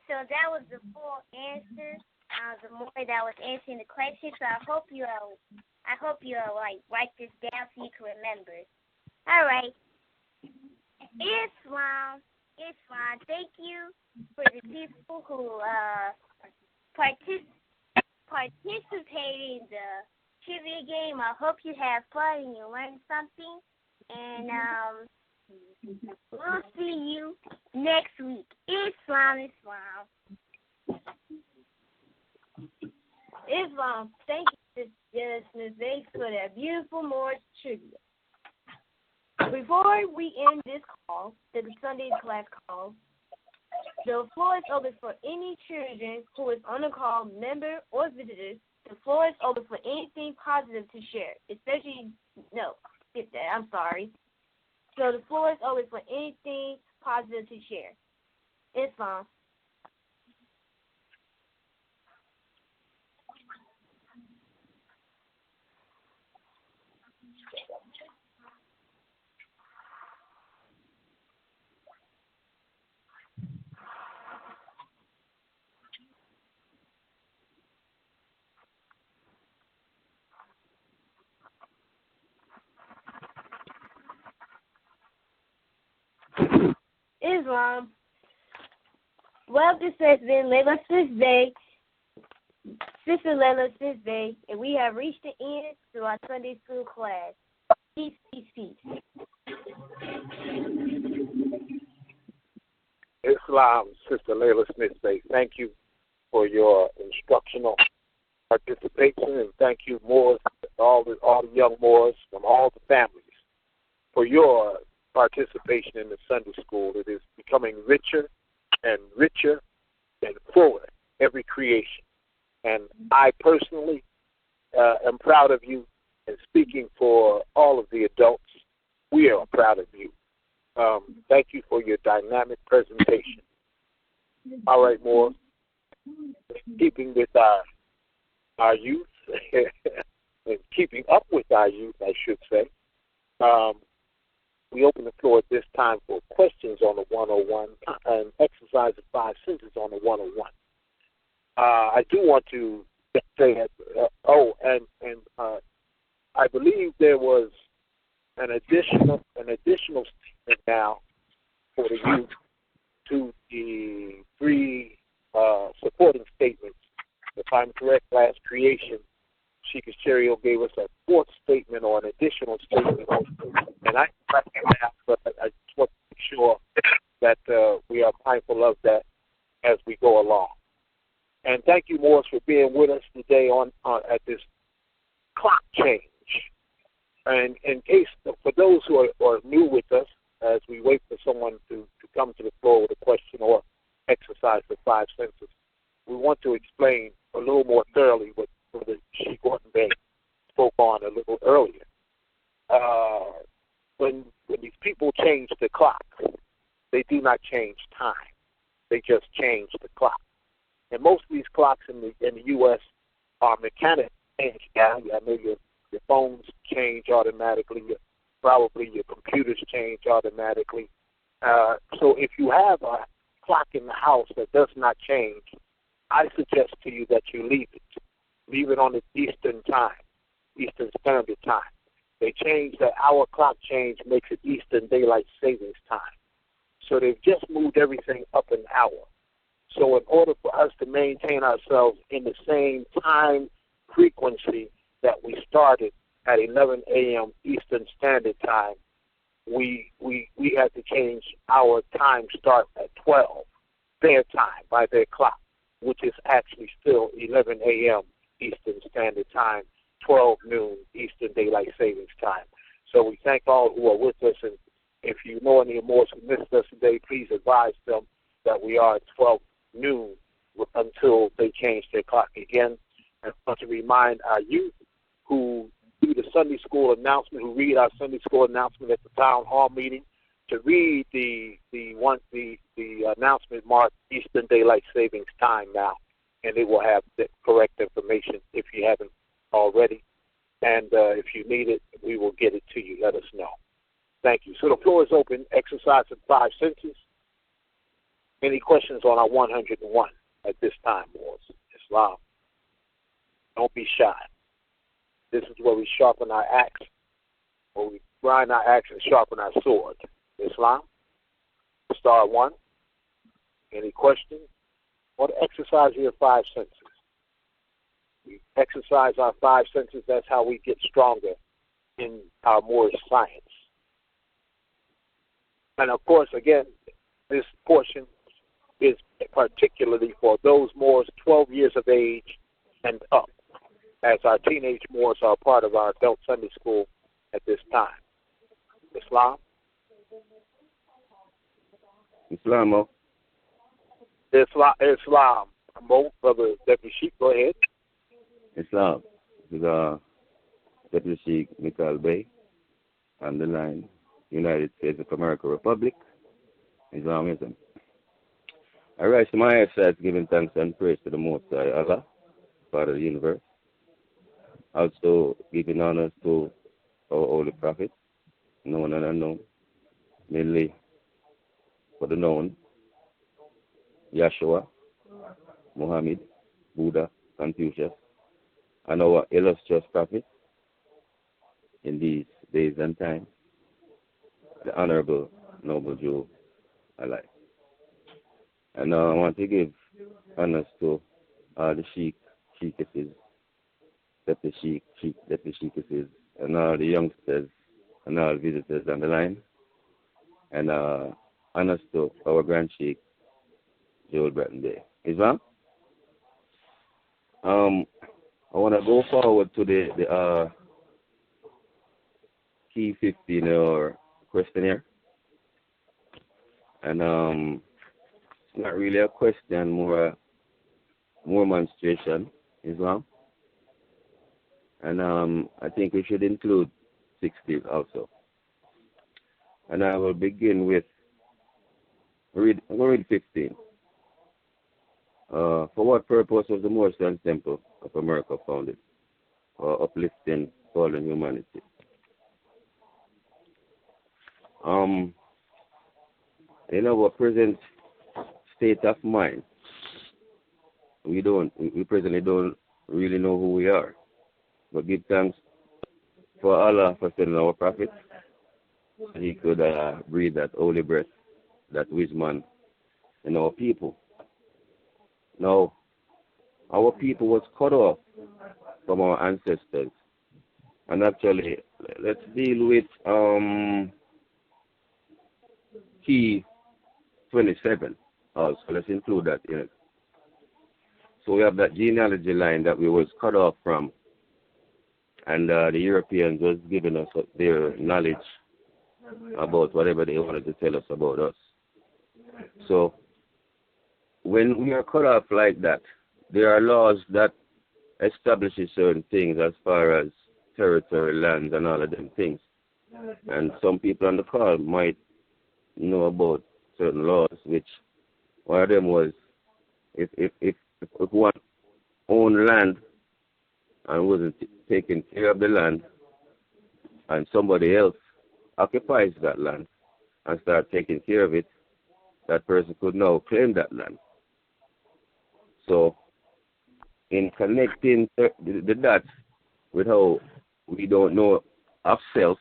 So that was the full answer. The more that was answering the question. So I hope you'll like write this down so you can remember. All right. Islam. Thank you for the people who participated in the trivia game. I hope you have fun and you learned something. And we'll see you next week. Islam. Islam. Thank you, Ms. Bates, for that beautiful Moorish trivia. Before we end this call, the Sunday class call, the floor is open for any children who is on the call, member or visitors. The floor is open for anything positive to share, I'm sorry. So the floor is open for anything positive to share. Islam. Islam. Well, this has been Layla Smith Bay, Sister Layla Smith Bay, and we have reached the end to our Sunday school class. Peace, peace, peace. Islam, Sister Layla Smith Bay, thank you for your instructional participation, and thank you, Moors, all the young Moors from all the families, for your participation in the Sunday school. It is becoming richer and fuller every creation. And I personally am proud of you and speaking for all of the adults, we are proud of you. Thank you for your dynamic presentation. All right, Moore. Keeping with our youth, and keeping up with our youth, I should say, we open the floor at this time for questions on the 101 and exercise of 5 senses on the 101. I do want to say that, I believe there was an additional statement now for the youth to the 3 supporting statements. If I'm correct, last creation, Sheikah Cherio gave us a 4th statement or an additional statement. And I but I just want to make sure that we are mindful of that as we go along. And thank you, Morris, for being with us today on at this clock change. And in case, for those who are new with us, as we wait for someone to come to the floor with a question or exercise the 5 senses, we want to explain a little more thoroughly what the Sheikh Gordon Bay spoke on a little earlier. When these people change the clock, they do not change time. They just change the clock. And most of these clocks in the U.S. are mechanical change now. I know your phones change automatically. Probably your computers change automatically. So if you have a clock in the house that does not change, I suggest to you that you leave it. Leave it on the Eastern time, Eastern Standard Time. They changed the hour clock change, makes it Eastern Daylight Savings Time. So they've just moved everything up an hour. So in order for us to maintain ourselves in the same time frequency that we started at 11 a.m. Eastern Standard Time, we had to change our time start at 12, their time, by their clock, which is actually still 11 a.m. Eastern Standard Time, 12 noon Eastern Daylight Savings Time. So we thank all who are with us, and if you know any more who missed us today, please advise them that we are at 12 noon until they change their clock again. And I want to remind our youth who do the Sunday school announcement, who read our Sunday school announcement at the town hall meeting, to read the announcement marked Eastern Daylight Savings Time now, and it will have the correct information if you haven't already. And if you need it, we will get it to you. Let us know. Thank you. So the floor is open. Exercise of 5 senses. Any questions on our 101 at this time, Morris? Islam. Don't be shy. This is where we sharpen our axe, where we grind our axe and sharpen our sword. Islam. Star 1. Any questions? Or the exercise of your 5 senses. We exercise our 5 senses. That's how we get stronger in our Moorish science. And of course, again, this portion is particularly for those Moors 12 years of age and up, as our teenage Moors are part of our adult Sunday school at this time. Islam? Islam. Islam. Mo, Brother Deputy Sheikh, go ahead. Islam. This is Deputy Sheikh Michael Bay on the line. United States of American Republic. Islamism. I rise to my side giving thanks and praise to the Most High Allah, Father of the universe. Also giving honors to our holy prophets, known and unknown, mainly for the known, Yahshua, Muhammad, Buddha, Confucius, and our illustrious prophets in these days and times, the Honorable Noble Jew alive. And I want to give honors to all the Sheikesses, Deputy Sheikesses, and all the youngsters and all visitors on the line. And honors to our Grand Sheikh, Joel Breton Day. Islam? I want to go forward to the key 15 or questionnaire. And it's not really a question, more demonstration, Islam. And I think we should include 16 also. And I will begin with, I'm going to read 15. For what purpose was the Moorish Science Temple of America founded? For uplifting fallen humanity. In our present state of mind, we presently don't really know who we are. But give thanks for Allah for sending our prophet. He could breathe that holy breath, that wisdom in our people. Now, our people was cut off from our ancestors. And actually, let's deal with key 27 also. Let's include that in it. So we have that genealogy line that we was cut off from. And the Europeans was giving us their knowledge about whatever they wanted to tell us about us. So when we are cut off like that, there are laws that establishes certain things as far as territory, lands, and all of them things. And some people on the call might know about certain laws, which one of them was if one owned land and wasn't taking care of the land, and somebody else occupies that land and start taking care of it, that person could now claim that land. So, in connecting the dots with how we don't know of self,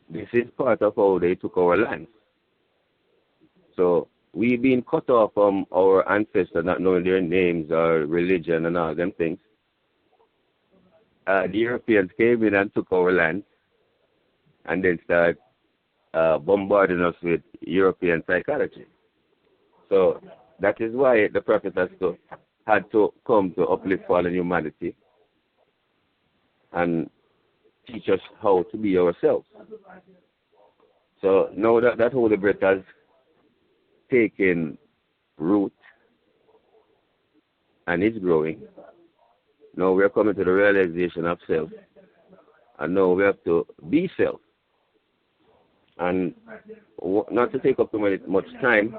this is part of how they took our land. So, we being cut off from our ancestors, not knowing their names or religion and all them things. The Europeans came in and took our land and then started bombarding us with European psychology. So that is why the Prophet had to come to uplift fallen humanity and teach us how to be ourselves. So now that holy breath has taken root and is growing, now we are coming to the realization of self. And now we have to be self. And not to take up too much time,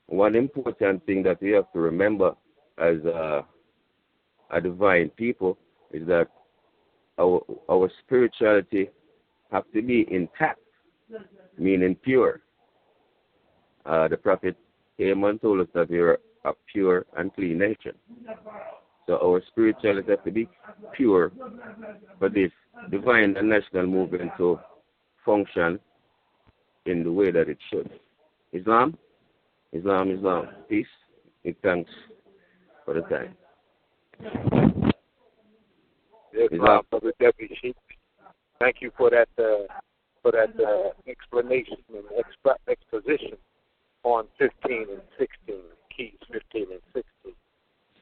one important thing that we have to remember as a divine people is that our spirituality has to be intact, meaning pure. The Prophet came and told us that we are a pure and clean nation. So our spirituality has to be pure for this divine and national movement to function in the way that it should. Islam. Peace. And thanks for the time. Islam, Brother Deputy Chief. Thank you for that explanation and exposition on 15 and 16, keys 15 and 16.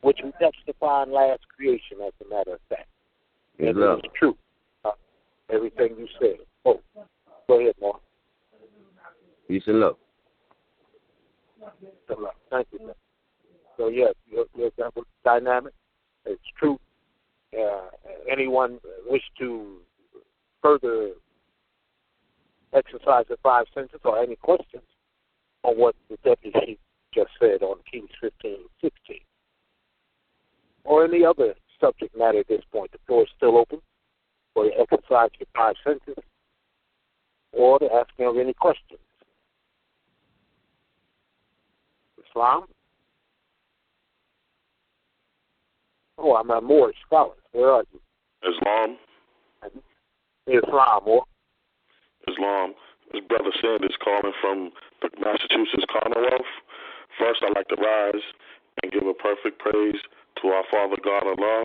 Which we touched upon last creation, as a matter of fact. And it is true. Everything you said. Oh, go ahead, Mark. Peace and love. Thank you, sir. So, yes, your dynamic. It's true. Anyone wish to further exercise the five senses or any questions on what the Deputy Chief just said on keys 15 and 16? Or any other subject matter at this point. The floor is still open for you to exercise your five senses or to ask me of any questions. Islam? Oh, I'm a Moorish scholar. Where are you? Islam. Islam, or? Islam. This Brother Sanders calling from the Massachusetts Commonwealth. First, I'd like to rise and give a perfect praise to our Father God Allah,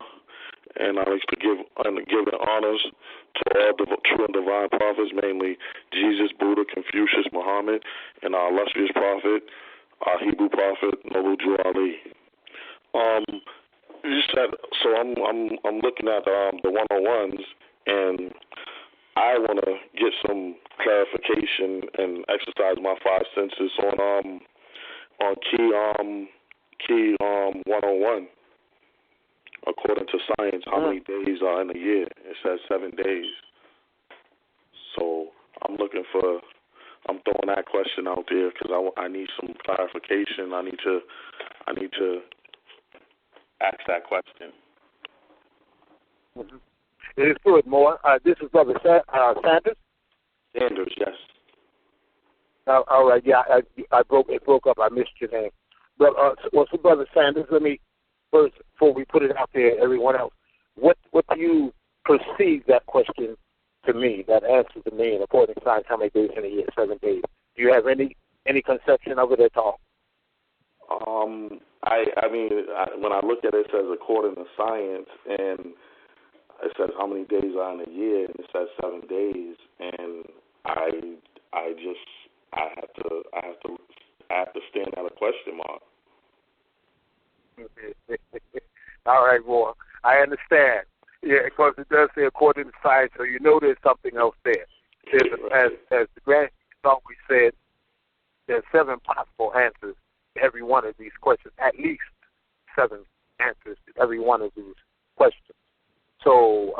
and I wish to give the honors to all the true and divine prophets, mainly Jesus, Buddha, Confucius, Muhammad, and our illustrious prophet, our Hebrew prophet, Noble Jew Ali. You said so. I'm looking at the 101s, and I want to get some clarification and exercise my five senses on key 101. according to science, how many days are in a year? It says 7 days. So I'm throwing that question out there because I need some clarification. I need to ask that question. Mm-hmm. It is good, Moore. This is Brother Sanders. Sanders, yes. All right, yeah, it broke up. I missed your name. But so Brother Sanders, let me first, before we put it out there, everyone else, what do you perceive that question to mean? That answer to mean, according to science, how many days in a year? 7 days. Do you have any conception of it at all? I mean, when I look at it, it says according to science, and it says how many days are in a year, and it says 7 days, and I have to stand at a question mark. All right, Moore. I understand. Yeah, because it does say according to science, so you know there's something else there. As the grand always said, there's 7 possible answers to every one of these questions, at least 7 answers to every one of these questions. So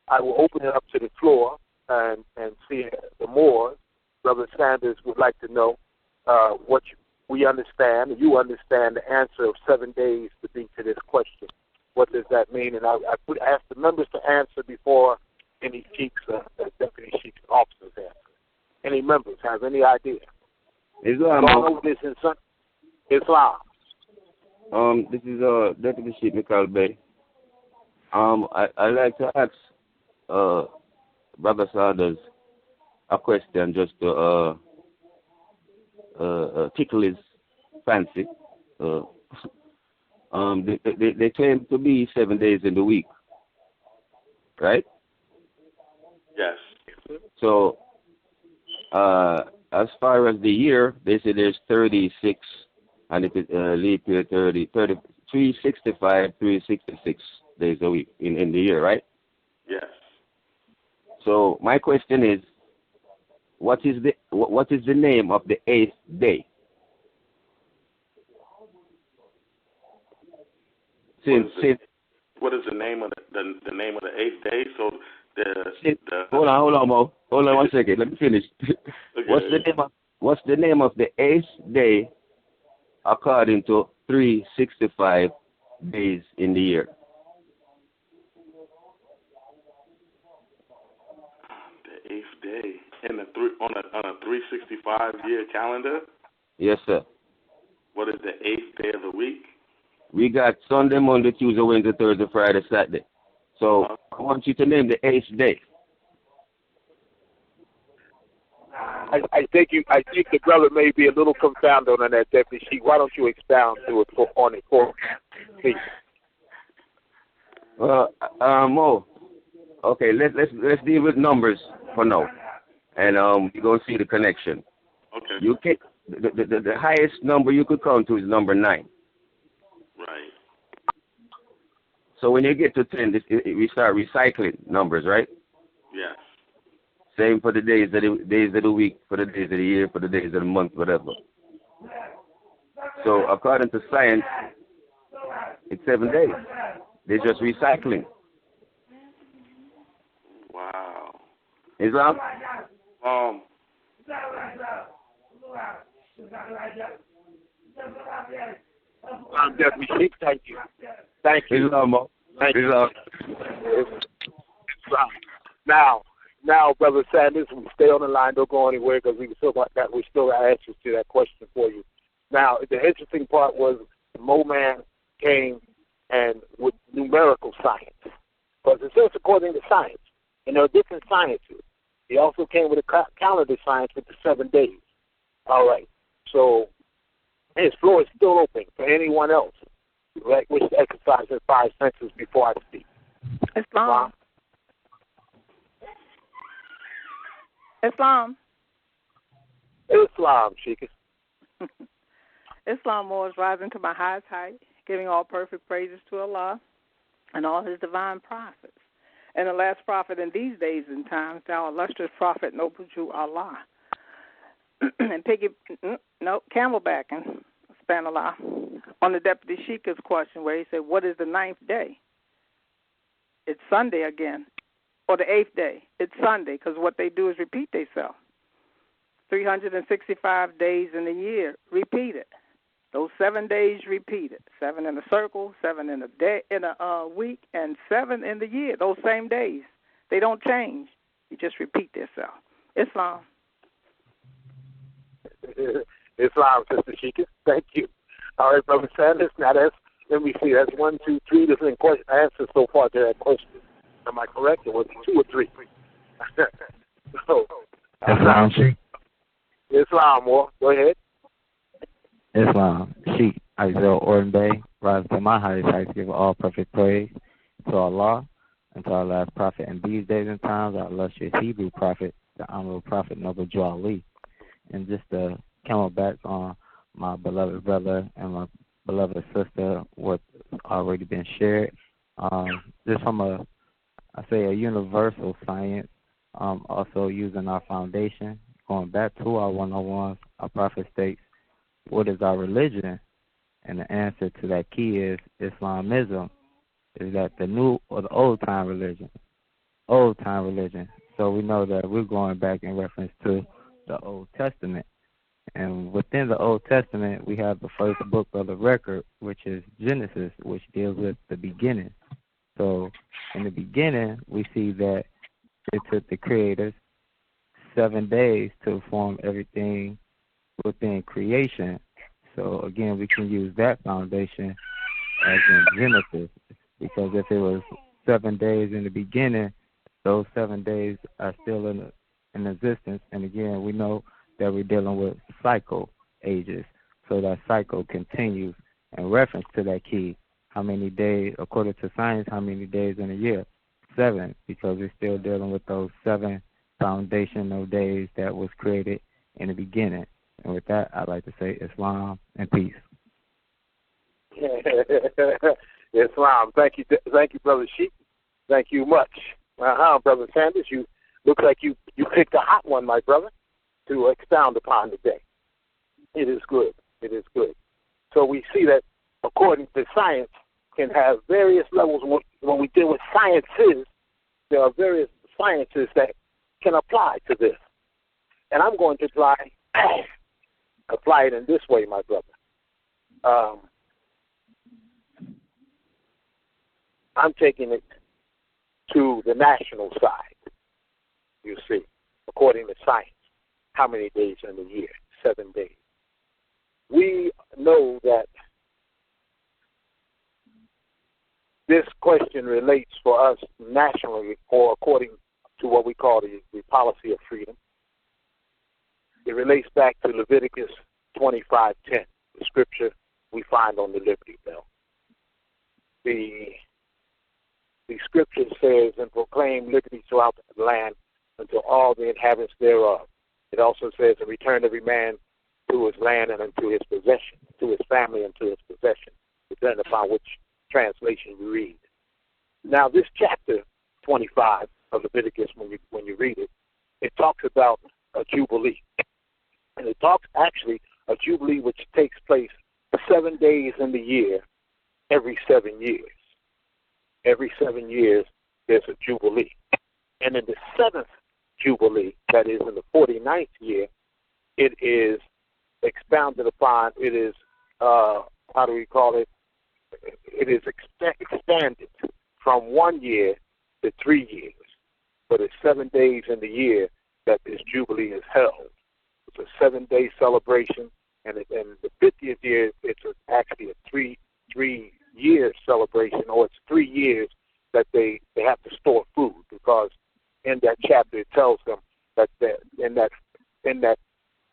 I will open it up to the floor and see the more. Brother Sanders would like to know what we understand, you understand the answer of 7 days to be to this question. What does that mean? And I ask the members to answer before any chiefs, deputy chiefs, and officers answer. Any members have any idea? Islam. This is Islam. This is Deputy Chief Mikal Bey. I'd like to ask Brother Sanders a question just to tickle his fancy. They claim to be 7 days in the week, right? Yes. So, as far as the year, they say there's 36, and if it leap year 365, 366 days a week in the year, right? Yes. So my question is, what is the name of the 8th day? What is the name of the name of the 8th day? So hold on, Mo. Hold on 1 second. Let me finish. Okay. What's the name of the 8th day according to 365 days in the year? The 8th day on a 365 year calendar? Yes, sir. What is the 8th day of the week? We got Sunday, Monday, Tuesday, Wednesday, Thursday, Friday, Saturday. So I want you to name the 8th day. I think the brother may be a little confounded on that, Deputy Chief. Why don't you expound to it on it for me? Mo. Okay, let's deal with numbers for now, and you're gonna see the connection. Okay. You can the highest number you could count to is number 9. Right. So when you get to 10, we start recycling numbers, right? Yes. Same for the days of the week, for the days of the year, for the days of the month, whatever. So according to science, it's 7 days. They're just recycling. Wow. Islam? Deputy Chief, thank you. Thank you. Islam. Thank you. Islam. Now, Brother Sanders, we stay on the line. Don't go anywhere because we still got answers to that question for you. Now, the interesting part was the Mo Man came and with numerical science, because it says according to science, and there are different sciences. He also came with a calendar science with the 7 days. All right. So his floor is still open for anyone else who wishes to exercise their 5 senses before I speak. Islam. Islam, Sheikah. Islam is rising to my highest height, giving all perfect praises to Allah and all his divine prophets. And the last prophet in these days and times, thou illustrious prophet, noble Jew Allah. And camelbacking, Spanallah, on the Deputy Sheikah's question where he said, what is the 9th day? it's Sunday again. Or the 8th day, it's Sunday, because what they do is repeat themselves. 365 days in a year, repeat it. Those 7 days repeated. 7 in a circle, 7 in a day, in a week, and 7 in the year. Those same days, they don't change. You just repeat themselves. Islam. Islam, Sister Sheikah. Thank you. All right, Brother Sanders. Now let me see. That's 1, 2, 3 different answers so far to that question. Am I correct? Or was it 2 or 3? So, Islam, Sheikh. Islam, more. Go ahead. Islam, Sheikh, Isaiah Orton Bay, rise to my highest heights, give all perfect praise to Allah and to our last prophet. In these days and times, our illustrious Hebrew prophet, the Honorable Prophet Noble Joe Ali. And just to come back on my beloved brother and my beloved sister, what's already been shared, just from a universal science, also using our foundation, going back to our 101s, our prophet states, what is our religion? And the answer to that key is Islamism. Is that the new or the old time religion? Old time religion. So we know that we're going back in reference to the Old Testament. And within the Old Testament, we have the first book of the record, which is Genesis, which deals with the beginning. So in the beginning, we see that it took the creators 7 days to form everything within creation. So again, we can use that foundation as in Genesis, because if it was 7 days in the beginning, those 7 days are still in existence. And again, we know that we're dealing with cycle ages. So that cycle continues in reference to that key. How many days, according to science, how many days in a year? 7, because we're still dealing with those 7 foundational days that was created in the beginning. And with that, I'd like to say Islam and peace. Islam. Thank you, Brother Sheikh. Thank you much. Brother Sanders, you look like you picked a hot one, my brother, to expound upon today. It is good. It is good. So we see that according to science can have various levels. When we deal with sciences, there are various sciences that can apply to this. And I'm going to apply it in this way, my brother. I'm taking it to the national side, you see, according to science. How many days in the year? 7 days. We know that this question relates for us nationally, or according to what we call the policy of freedom. It relates back to Leviticus 25:10, the scripture we find on the Liberty Bell. The scripture says, and proclaim liberty throughout the land unto all the inhabitants thereof. It also says, and return every man to his land and unto his possession, to his family and to his possession, depending upon which translation you read. Now, this chapter 25 of Leviticus, when you read it, it talks about a jubilee. And it talks actually a jubilee which takes place 7 days in the year, every 7 years. Every 7 years, there's a jubilee. And in the 7th jubilee, that is in the 49th year, it is expounded upon, it is, how do we call it? It is expanded from 1 year to 3 years. But it's 7 days in the year that this jubilee is held. It's a 7-day celebration, and the 50th year, it's actually a three-year celebration, or it's 3 years that they have to store food, because in that chapter it tells them that in that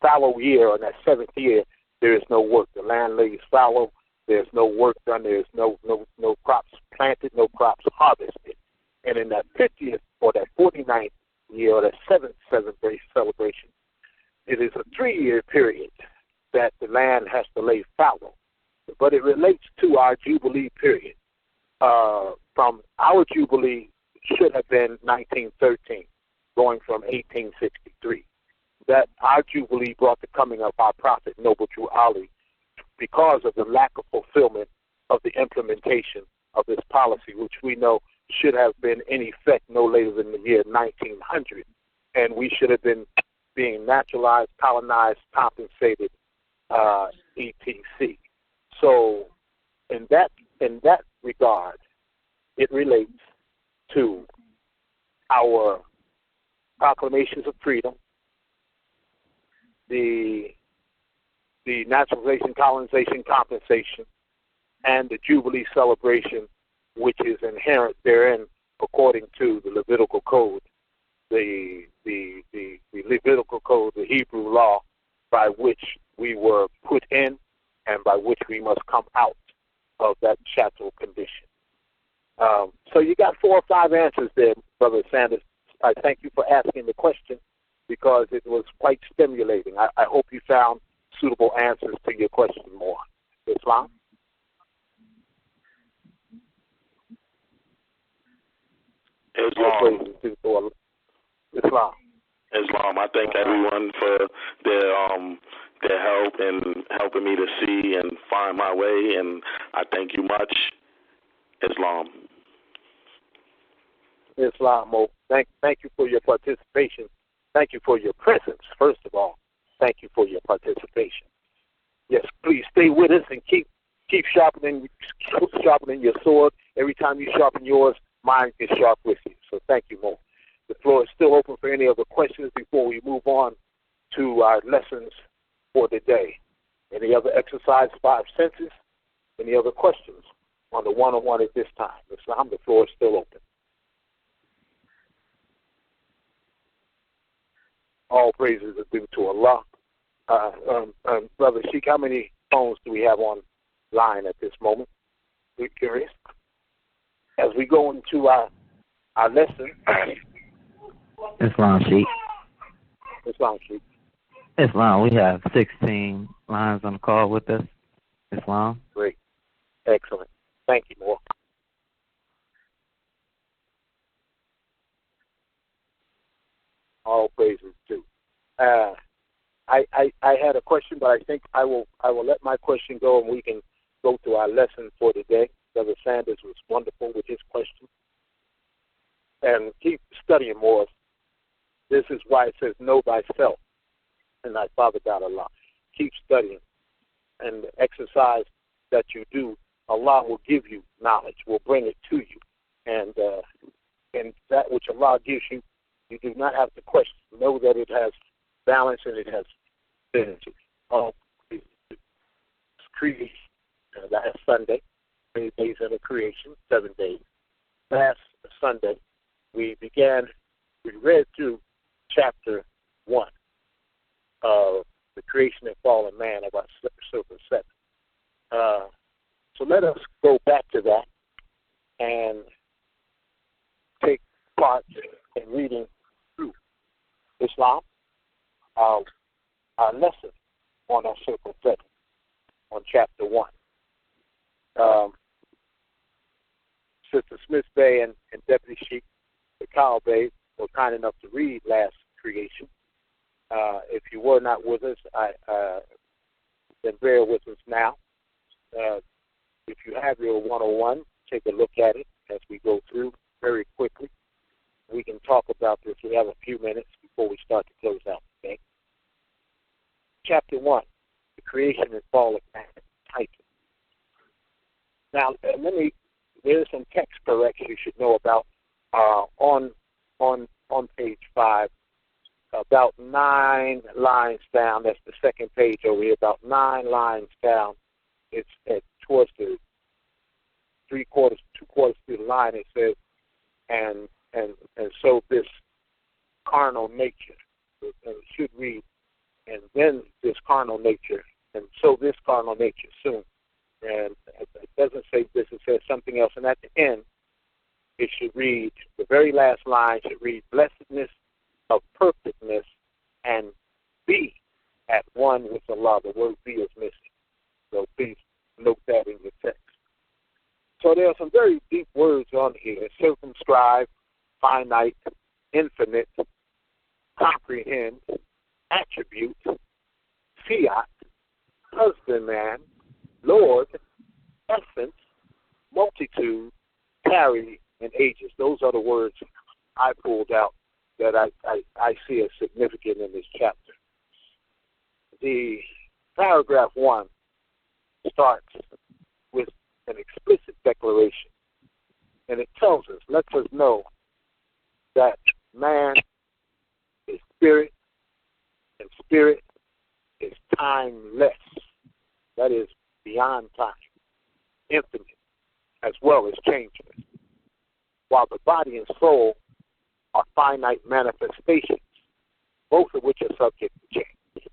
fallow year, or in that 7th year, there is no work. The land lays fallow. There's no work done. There's no crops planted, no crops harvested. And in that 50th or that 49th year, or that 7th-day celebration, it is a 3-year period that the land has to lay fallow. But it relates to our Jubilee period. From our Jubilee should have been 1913, going from 1863. That our Jubilee brought the coming of our prophet, Noble Drew Ali, because of the lack of fulfillment of the implementation of this policy, which we know should have been in effect no later than the year 1900, and we should have been being naturalized, colonized, compensated, etc. So, in that regard, it relates to our proclamations of freedom, the naturalization, colonization, compensation, and the Jubilee celebration, which is inherent therein according to the Levitical Code, the Levitical Code, the Hebrew law, by which we were put in and by which we must come out of that chattel condition. So you got 4 or 5 answers there, Brother Sanders. I thank you for asking the question because it was quite stimulating. I hope you found suitable answers to your question more. Islam? Islam. I thank everyone for their help and helping me to see and find my way, and I thank you much. Islam. Mo. Thank you for your participation. Thank you for your presence, first of all. Thank you for your participation. Yes, please stay with us and keep sharpening your sword. Every time you sharpen yours, mine is sharp with you. So thank you, Mo. The floor is still open for any other questions before we move on to our lessons for the day. Any other exercise 5 senses? Any other questions on the one-on-one at this time? Islam, the floor is still open. All praises are due to Allah. Brother Sheikh, how many phones do we have on line at this moment? We're curious. As we go into our lesson. Islam Sheikh. Islam, we have 16 lines on the call with us. Islam. Great. Excellent. Thank you, Moore. All praises too. I had a question, but I think I will let my question go, and we can go to our lesson for today. Brother Sanders was wonderful with his question, and keep studying more. This is why it says, "Know thyself and thy Father God Allah." Keep studying, and the exercise that you do, Allah will give you knowledge, will bring it to you, and that which Allah gives you, you do not have to question. Know that it has balance and it has synergy. Creation. Last Sunday, 3 days of the creation, 7 days. Last Sunday, we read through chapter 1 of the creation and fall of man, about Silver 7. So let us go back to that and take part in reading through Islam, our lesson on our Circle 7, on chapter 1. Sister Smith Bay and Deputy Sheikh the Kyle Bay were kind enough to read last creation. If you were not with us, then bear with us now. If you have your 101, take a look at it as we go through very quickly. We can talk about this. We have a few minutes before we start to close out today. Chapter 1, the creation and fall of man, title. Now, there's some text corrections you should know about on page 5. About 9 lines down, that's the second page over here, about 9 lines down, it's towards the 2 quarters through the line, it says, and so this carnal nature, and it should read, and then this carnal nature, and so this carnal nature soon. And it doesn't say this, it says something else, and at the end, it should read, the very last line should read, blessedness of perfectness and be at one with Allah. The word be is missing. So please note that in your text. So there are some very deep words on here. Circumscribe, finite, infinite, comprehend, attribute, fiat, husbandman, Lord, essence, multitude, carry, and ages. Those are the words I pulled out that I see as significant in this chapter. The paragraph 1 starts with an explicit declaration, and it lets us know that man is spirit, and spirit is timeless. That is beyond time, infinite, as well as changeless, while the body and soul are finite manifestations, both of which are subject to change.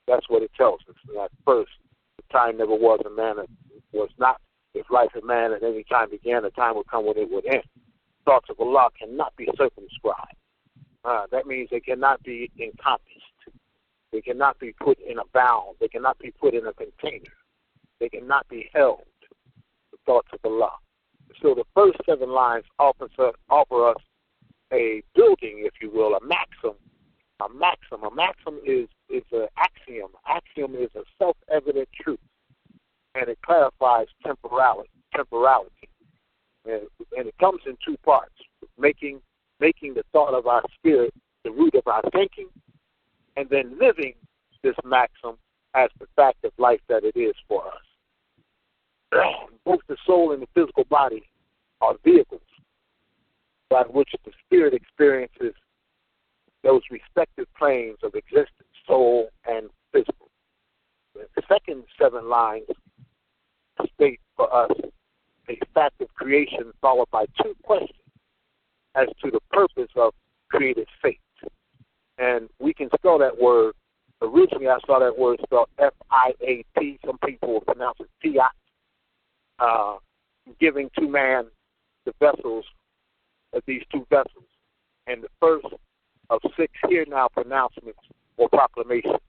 That's what it tells us. At first, the time never was, and man was not. If life and man at any time began, a time would come when it would end. Thoughts of Allah cannot be circumscribed. That means they cannot be encompassed. They cannot be put in a bound. They cannot be put in a container. They cannot be held. The thoughts of Allah. So the first 7 lines offer us a building, if you will, a maxim. A maxim is an axiom. Axiom is a self-evident truth, and it clarifies temporality. And it comes in 2 parts: making the thought of our spirit the root of our thinking, and then living this maxim as the fact of life that it is for us. Both the soul and the physical body are vehicles by which the spirit experiences those respective planes of existence, soul and physical. The second 7 lines state for us a fact of creation followed by 2 questions as to the purpose of created fate. And we can spell that word. Originally, I saw that word spelled F-I-A-T. Some people will pronounce it fiat. Giving to man the vessels of these 2 vessels. And the first of 6 here now pronouncements or proclamations.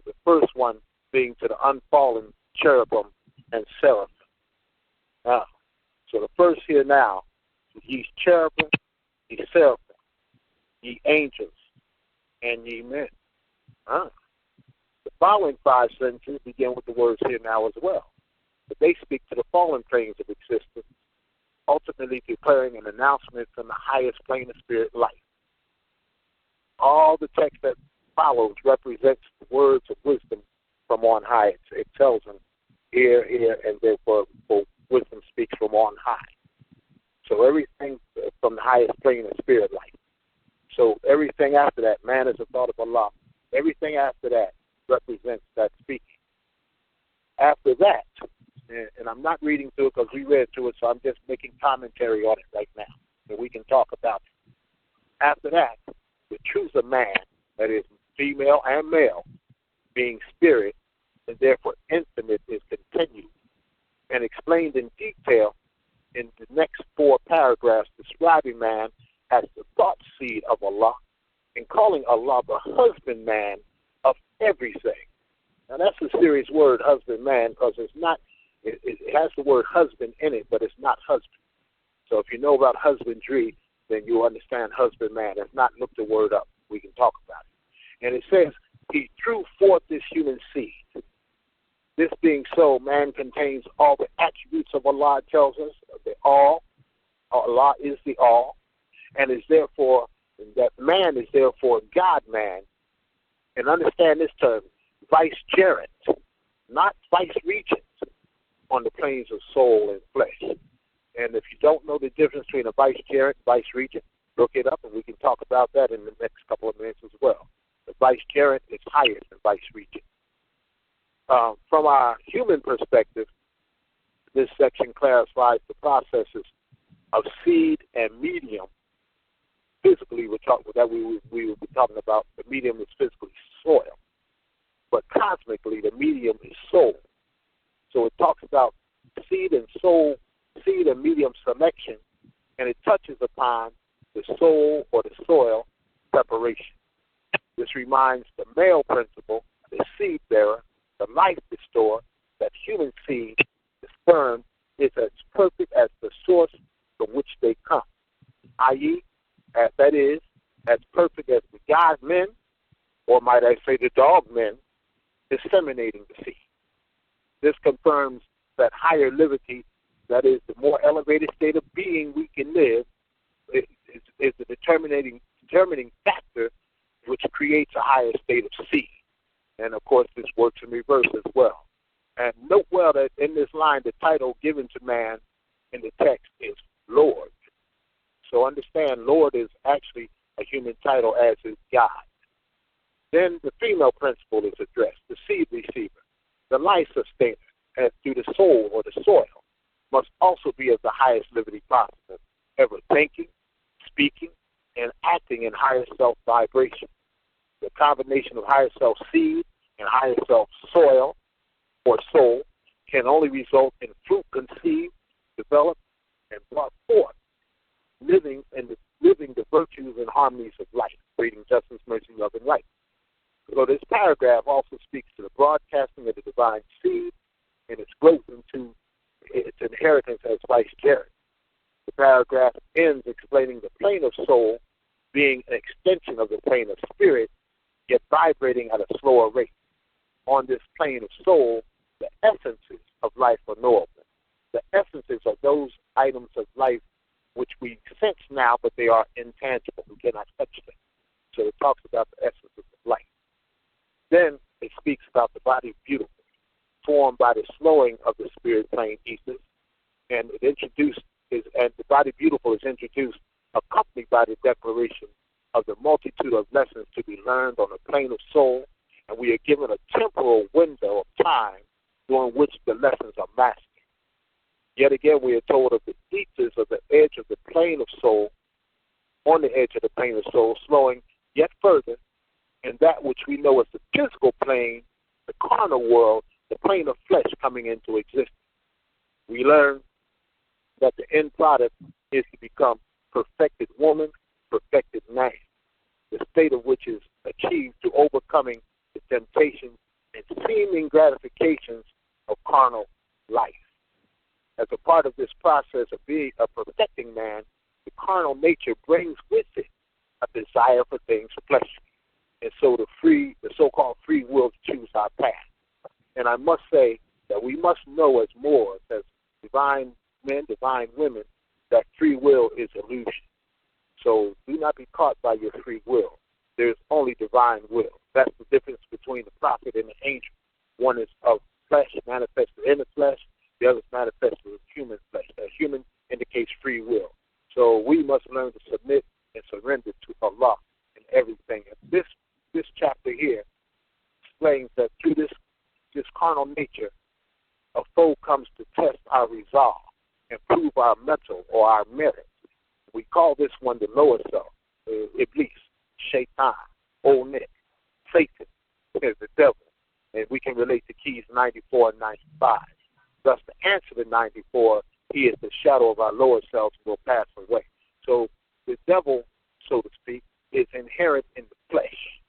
The first one being to the unfallen cherubim and seraphim. So the first here now, ye cherubim, ye seraphim, ye angels, and ye men. The following 5 sentences begin with the words here now as well. But they speak to the fallen planes of existence, ultimately declaring an announcement from the highest plane of spirit life. All the text that follows represents the words of wisdom from on high. It tells them, here, and therefore wisdom speaks from on high. So everything from the highest plane of spirit life. So everything after that, man is a thought of Allah. Everything after that represents that speaking. After that, and I'm not reading through it because we read through it, so I'm just making commentary on it right now, so we can talk about it. After that, the truth of man, that is female and male, being spirit, and therefore infinite, is continued and explained in detail in the next 4 paragraphs, describing man as the thought seed of Allah and calling Allah the husbandman of everything. Now that's a serious word, husbandman, because it's not. It has the word husband in it, but it's not husband. So if you know about husbandry, then you'll understand husbandman. If not, look the word up. We can talk about it. And it says, he drew forth this human seed. This being so, man contains all the attributes of Allah, tells us, the all. Allah is the all, and is therefore, that man is therefore God-man. And understand this term, vicegerent, not vice-regent on the planes of soul and flesh. And if you don't know the difference between a vicegerent and vice-regent, look it up, and we can talk about that in the next couple of minutes as well. The vicegerent is higher than vice-regent. From our human perspective, this section clarifies the processes of seed and medium. Physically, we will be talking about the medium is physically soil, but cosmically, the medium is soul. So it talks about seed and soul, seed and medium selection, and it touches upon the soul or the soil separation. This reminds the male principle, the seed bearer, the life restorer, that human seed, the sperm, is as perfect as the source from which they come, i.e., that is, as perfect as the God men, or might I say the dog men, disseminating the seed. This confirms that higher liberty that is, the more elevated state of being we can live, is the determining factor which creates a higher state of seed. And, of course, this works in reverse as well. And note well that in this line, the title given to man in the text is Lord. So understand, Lord is actually a human title, as is God. Then the female principle is addressed, the seed receiver, the life sustainer, as through the soul or the soil, must also be of the highest liberty possible, ever thinking, speaking, and acting in higher self vibration. The combination of higher self seed and higher self soil or soul can only result in fruit conceived, developed, and brought forth, living the virtues and harmonies of life, creating justice, mercy, love, and right. So this paragraph also speaks to the broadcasting of the divine seed and its growth into its inheritance as vicegerent. The paragraph ends explaining the plane of soul being an extension of the plane of spirit, yet vibrating at a slower rate. On this plane of soul, the essences of life are knowable. The essences are those items of life which we sense now, but they are intangible. We cannot touch them. So it talks about the essences of life. Then it speaks about the body beautiful, formed by the slowing of the spirit plane ethers, and the body beautiful is introduced, accompanied by the declaration of the multitude of lessons to be learned on the plane of soul, and we are given a temporal window of time during which the lessons are mastered. Yet again, we are told of the ethers of the edge of the plane of soul, on the edge of the plane of soul, slowing yet further, and that which we know as the physical plane, the carnal world, the plane of flesh coming into existence. We learn that the end product is to become perfected woman, perfected man, the state of which is achieved through overcoming the temptations and seeming gratifications of carnal life. As a part of this process of being a perfecting man, the carnal nature brings with it a desire for things fleshly, and so the so-called free will to choose our path. And I must say that we must know as Moors, as divine men, divine women, that free will is illusion. So do not be caught by your free will. There is only divine will. That's the difference between the prophet and the angel. One is of flesh, manifested in the flesh. The other is manifested in human flesh. A human indicates free will. So we must learn to submit and surrender to Allah in everything. And this chapter here explains that through this carnal nature, a foe comes to test our resolve and prove our mental or our merit. We call this one the lower self, Iblis, Shaitan, Old Nick, Satan, is the devil. And we can relate to keys 94 and 95. Thus, to answer the 94, he is the shadow of our lower selves and will pass away. So the devil, so to speak, is inherent in the flesh.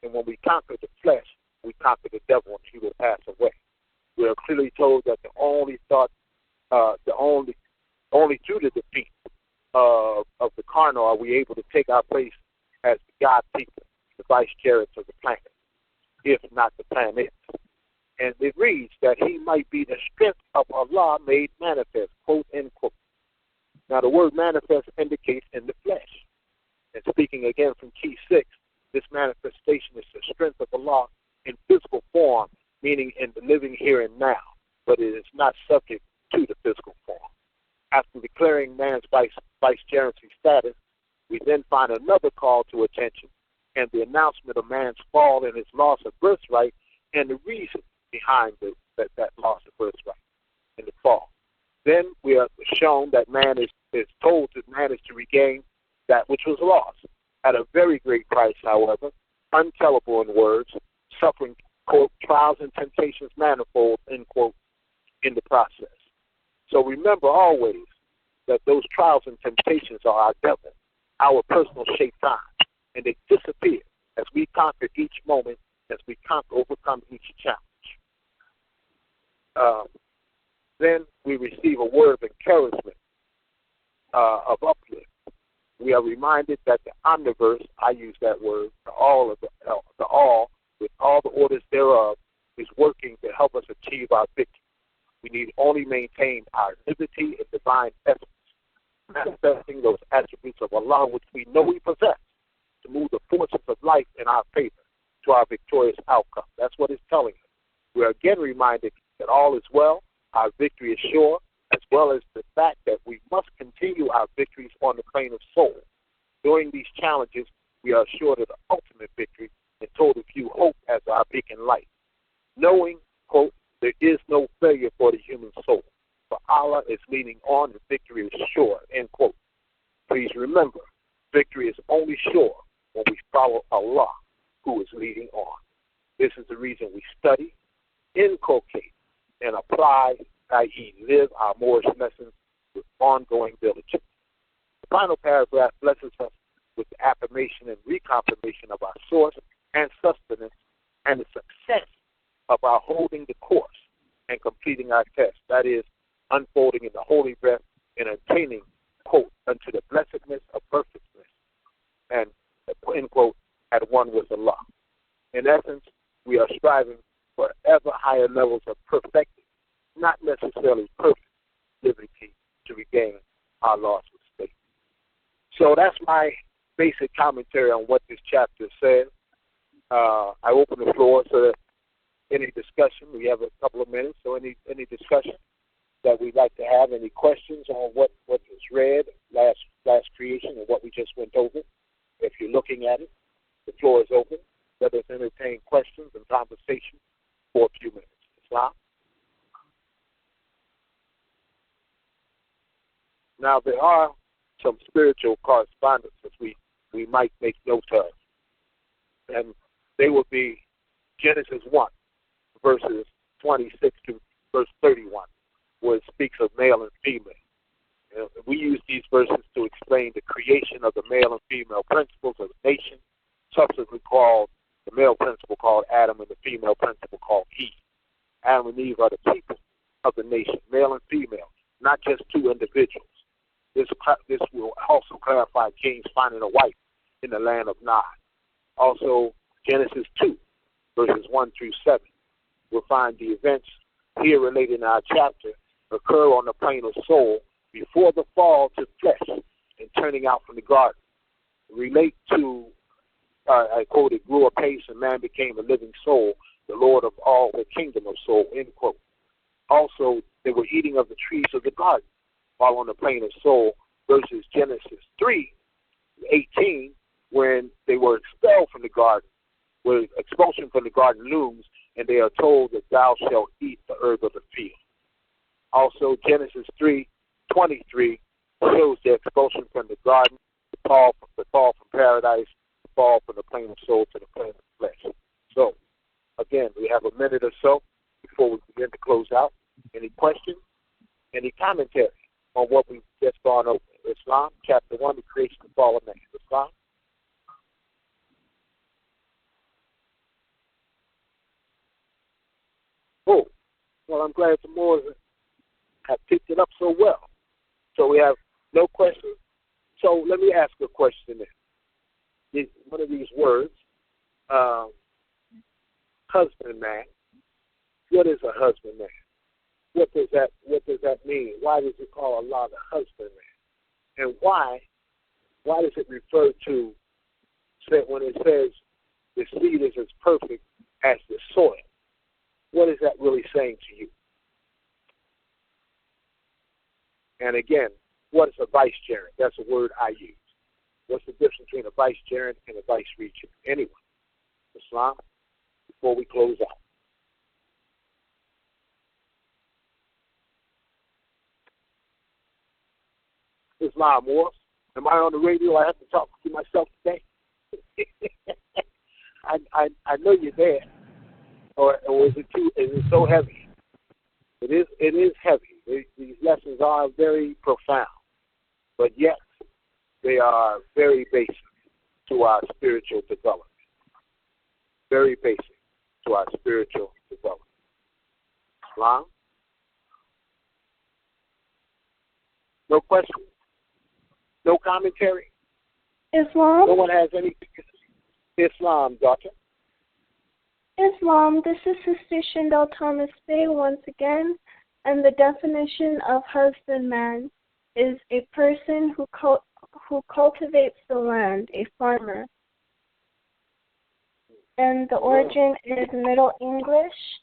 And when we conquer the flesh, we conquer the devil and he will pass away. We are clearly told that only through the defeat of the carnal are we able to take our place as the God people, the vicegerents of the planet, if not the planet. And it reads that he might be the strength of Allah made manifest, quote, end quote. Now the word manifest indicates in the flesh. And speaking again from key 6, this manifestation is the strength of Allah in physical form, meaning in the living here and now, but it is not subject to the physical form. After declaring man's vicegerency status, we then find another call to attention and the announcement of man's fall and his loss of birthright and the reason behind that loss of birthright and the fall. Then we are shown that man is told that man is to regain that which was lost at a very great price, however, untellable in words, suffering, quote, trials and temptations manifold, end quote, in the process. So remember always that those trials and temptations are our devil, our personal shaitan, and they disappear as we conquer each moment, as we overcome each challenge. Then we receive a word of encouragement, of uplift. We are reminded that the omniverse, I use that word, the all with all the orders thereof, is working to help us achieve our victory. We need only maintain our liberty and divine essence, manifesting those attributes of Allah which we know we possess, to move the forces of life in our favor to our victorious outcome. That's what it's telling us. We are again reminded that all is well, our victory is sure, as well as the fact that we must continue our victories on the plane of soul. During these challenges, we are assured of the ultimate victory and told to view hope as our beacon light, knowing, quote, there is no failure for the human soul, for Allah is leading on and victory is sure, end quote. Please remember, victory is only sure when we follow Allah, who is leading on. This is the reason we study, inculcate, and apply, i.e. live our Moorish lessons with ongoing diligence. The final paragraph blesses us with the affirmation and reconfirmation of our source and sustenance and the success of our holding the course and completing our test. That is, unfolding in the holy breath and attaining, quote, unto the blessedness of perfectness, and, end quote, at one with Allah. In essence, we are striving for ever higher levels of perfecting, not necessarily perfect, liberty to regain our lost state. So that's my basic commentary on what this chapter says. I open the floor so that any discussion, we have a couple of minutes, so any discussion that we'd like to have, any questions on what was read last creation and what we just went over. If you're looking at it, the floor is open. Let us entertain questions and conversation for a few minutes. Islam? Now, there are some spiritual correspondences we might make note of, and they will be Genesis 1, verses 26 to verse 31, where it speaks of male and female. We use these verses to explain the creation of the male and female principles of the nation, subsequently called the male principle called Adam and the female principle called Eve. Adam and Eve are the people of the nation, male and female, not just two individuals. This will also clarify Cain's finding a wife in the land of Nod. Also, Genesis 2, verses 1 through 7, we'll find the events here related in our chapter occur on the plane of soul before the fall to flesh and turning out from the garden. Relate to, I quote, it grew apace and man became a living soul, the Lord of all the kingdom of soul, end quote. Also, they were eating of the trees of the garden while on the plane of soul, versus Genesis 3:18, when they were expelled from the garden, where expulsion from the garden looms, and they are told that thou shalt eat the herb of the field. Also, Genesis 3:23 shows the expulsion from the garden, the fall from paradise, the fall from the plane of soul to the plane of flesh. So, again, we have a minute or so before we begin to close out. Any questions? Any commentary on what we've just gone over? Islam, chapter 1, the creation of fall of man. Islam? Oh, well, I'm glad the Moors have picked it up so well. So we have no questions. So let me ask a question then. One of these words, husbandman. What is a husbandman? What does that mean? Why does it call Allah the husbandman? And why does it refer to, when it says the seed is as perfect as the soil? What is that really saying to you? And again, what is a vicegerent? That's a word I use. What's the difference between a vicegerent and a vice-regent? Anyone? Islam? Before we close out. Islam, Moors. Am I on the radio? I have to talk to myself today. I know you're there. Or is it so heavy? It is heavy. These lessons are very profound, but yet they are very basic to our spiritual development. Very basic to our spiritual development. Islam? No questions? No commentary? Islam? No one has any? Islam, doctor? Islam, this is Sister Shindal Thomas Bay once again. And the definition of husbandman is a person who cultivates the land, a farmer. And the origin is Middle English,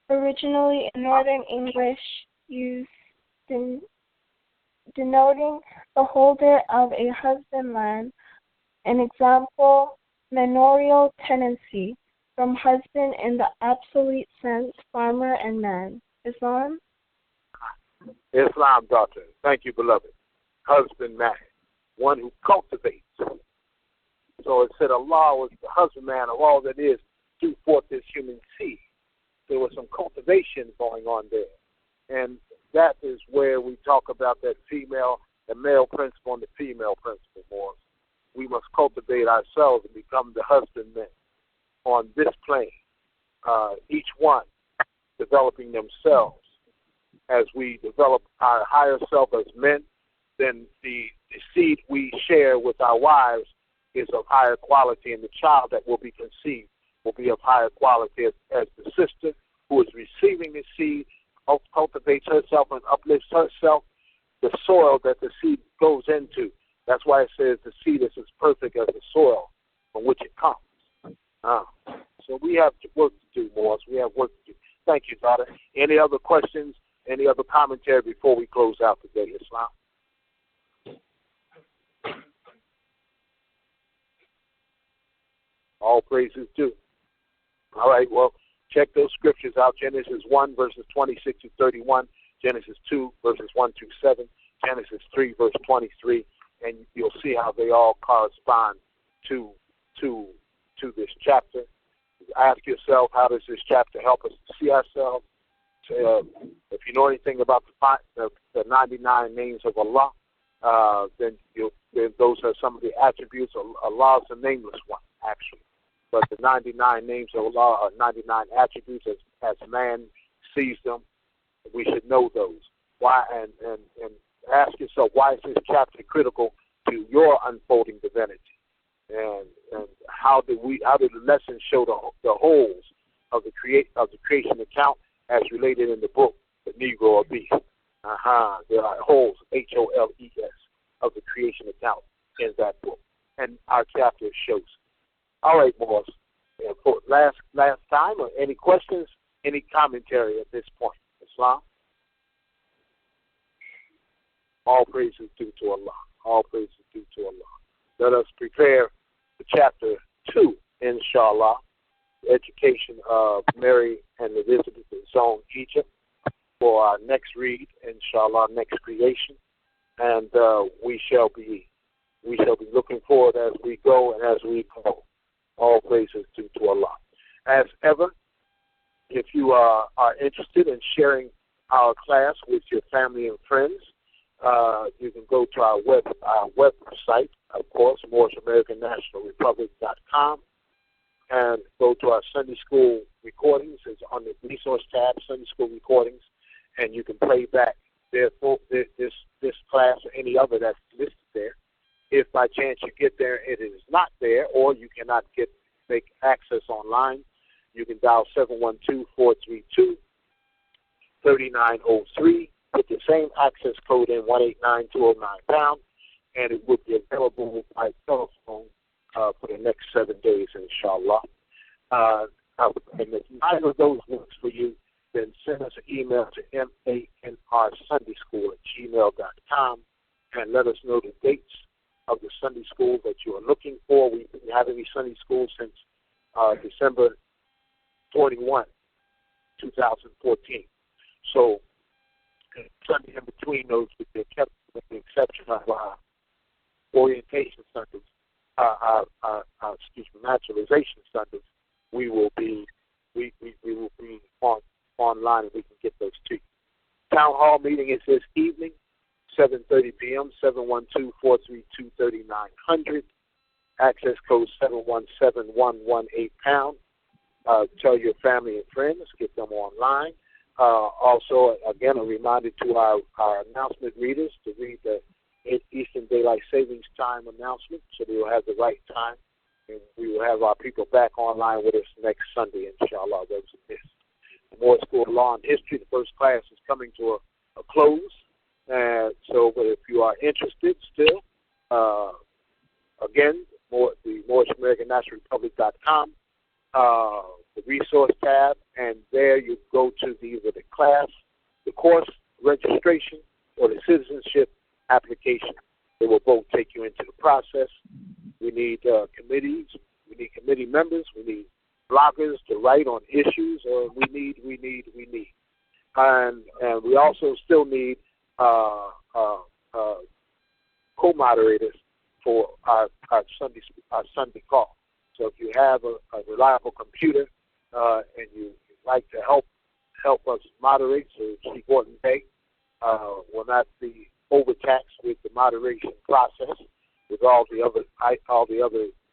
originally in Northern English, used denoting the holder of a husbandland. An example, manorial tenancy, from husband in the absolute sense, farmer and man. Islam? Islam, daughter. Thank you, beloved. Husbandman, one who cultivates. So it said Allah was the husbandman of all that is, threw forth this human seed. There was some cultivation going on there. And that is where we talk about that the male principle and the female principle more. We must cultivate ourselves and become the husbandmen on this plane. Each one developing themselves. As we develop our higher self as men, then the seed we share with our wives is of higher quality, and the child that will be conceived will be of higher quality as the sister who is receiving the seed cultivates herself and uplifts herself, the soil that the seed goes into. That's why it says the seed is as perfect as the soil from which it comes. So we have work to do, Morris. We have work to do. Thank you, daughter. Any other questions, any other commentary before we close out today, Islam? All praises due. All right, well, check those scriptures out. Genesis 1, verses 26 to 31. Genesis 2, verses 1 through 7. Genesis 3, verse 23. And you'll see how they all correspond to this chapter. Ask yourself, how does this chapter help us to see ourselves? If you know anything about the 99 names of Allah, then those are some of the attributes. Allah is the nameless one, actually. But the 99 names of Allah are 99 attributes as man sees them. We should know those. Why? And ask yourself, why is this chapter critical to your unfolding divinity? And how did the lesson show the holes of the creation account as related in the book, The Negro or Beast? There are holes, HOLES, of the creation account in that book, and our chapter shows. All right, boys. For last time, or any questions, any commentary at this point? Islam? All praises due to Allah. All praises due to Allah. Let us prepare for chapter 2, inshallah, the education of Mary and Elizabeth in Zone, Egypt, for our next read, inshallah, next creation. And we shall be looking forward as we go and as we go. All praises due to Allah. As ever, if you are interested in sharing our class with your family and friends, you can go to our website, of course, Moorish American National Republic.com, and go to our Sunday School recordings. It's on the resource tab, Sunday School recordings, and you can play back this class or any other that's listed there. If by chance you get there, it is not there, or you cannot make access online, you can dial 712-432-3903. Put the same access code in, 189209#, and it will be available by telephone for the next 7 days, inshallah. And if neither of those works for you, then send us an email to manrsundaySchool@gmail.com and let us know the dates of the Sunday school that you are looking for. We didn't have any Sunday school since December 21, 2014. So Sunday in between those, with the exception of our orientation Sundays, naturalization Sundays, we will be online, and we can get those to you. Town hall meeting is this evening, 7:30 p.m., 712-432-3900. Access code 717118#. Tell your family and friends, get them online. Also, again, a reminder to our announcement readers to read the Eastern Daylight Savings Time announcement, so they will have the right time, and we will have our people back online with us next Sunday, inshallah. Those are this. Moore School of Law and History. The first class is coming to a close. But if you are interested still, again, the Moorish American National Republic.com, the resource tab, and there you go to either the class, the course registration, or the citizenship application. They will both take you into the process. We need committees. We need committee members. We need bloggers to write on issues. We need. And we also still need co-moderators for our Sunday call. So if you have a reliable computer and you like to help us moderate, so Chief Gordon Bay will not be overtaxed with the moderation process, with all the other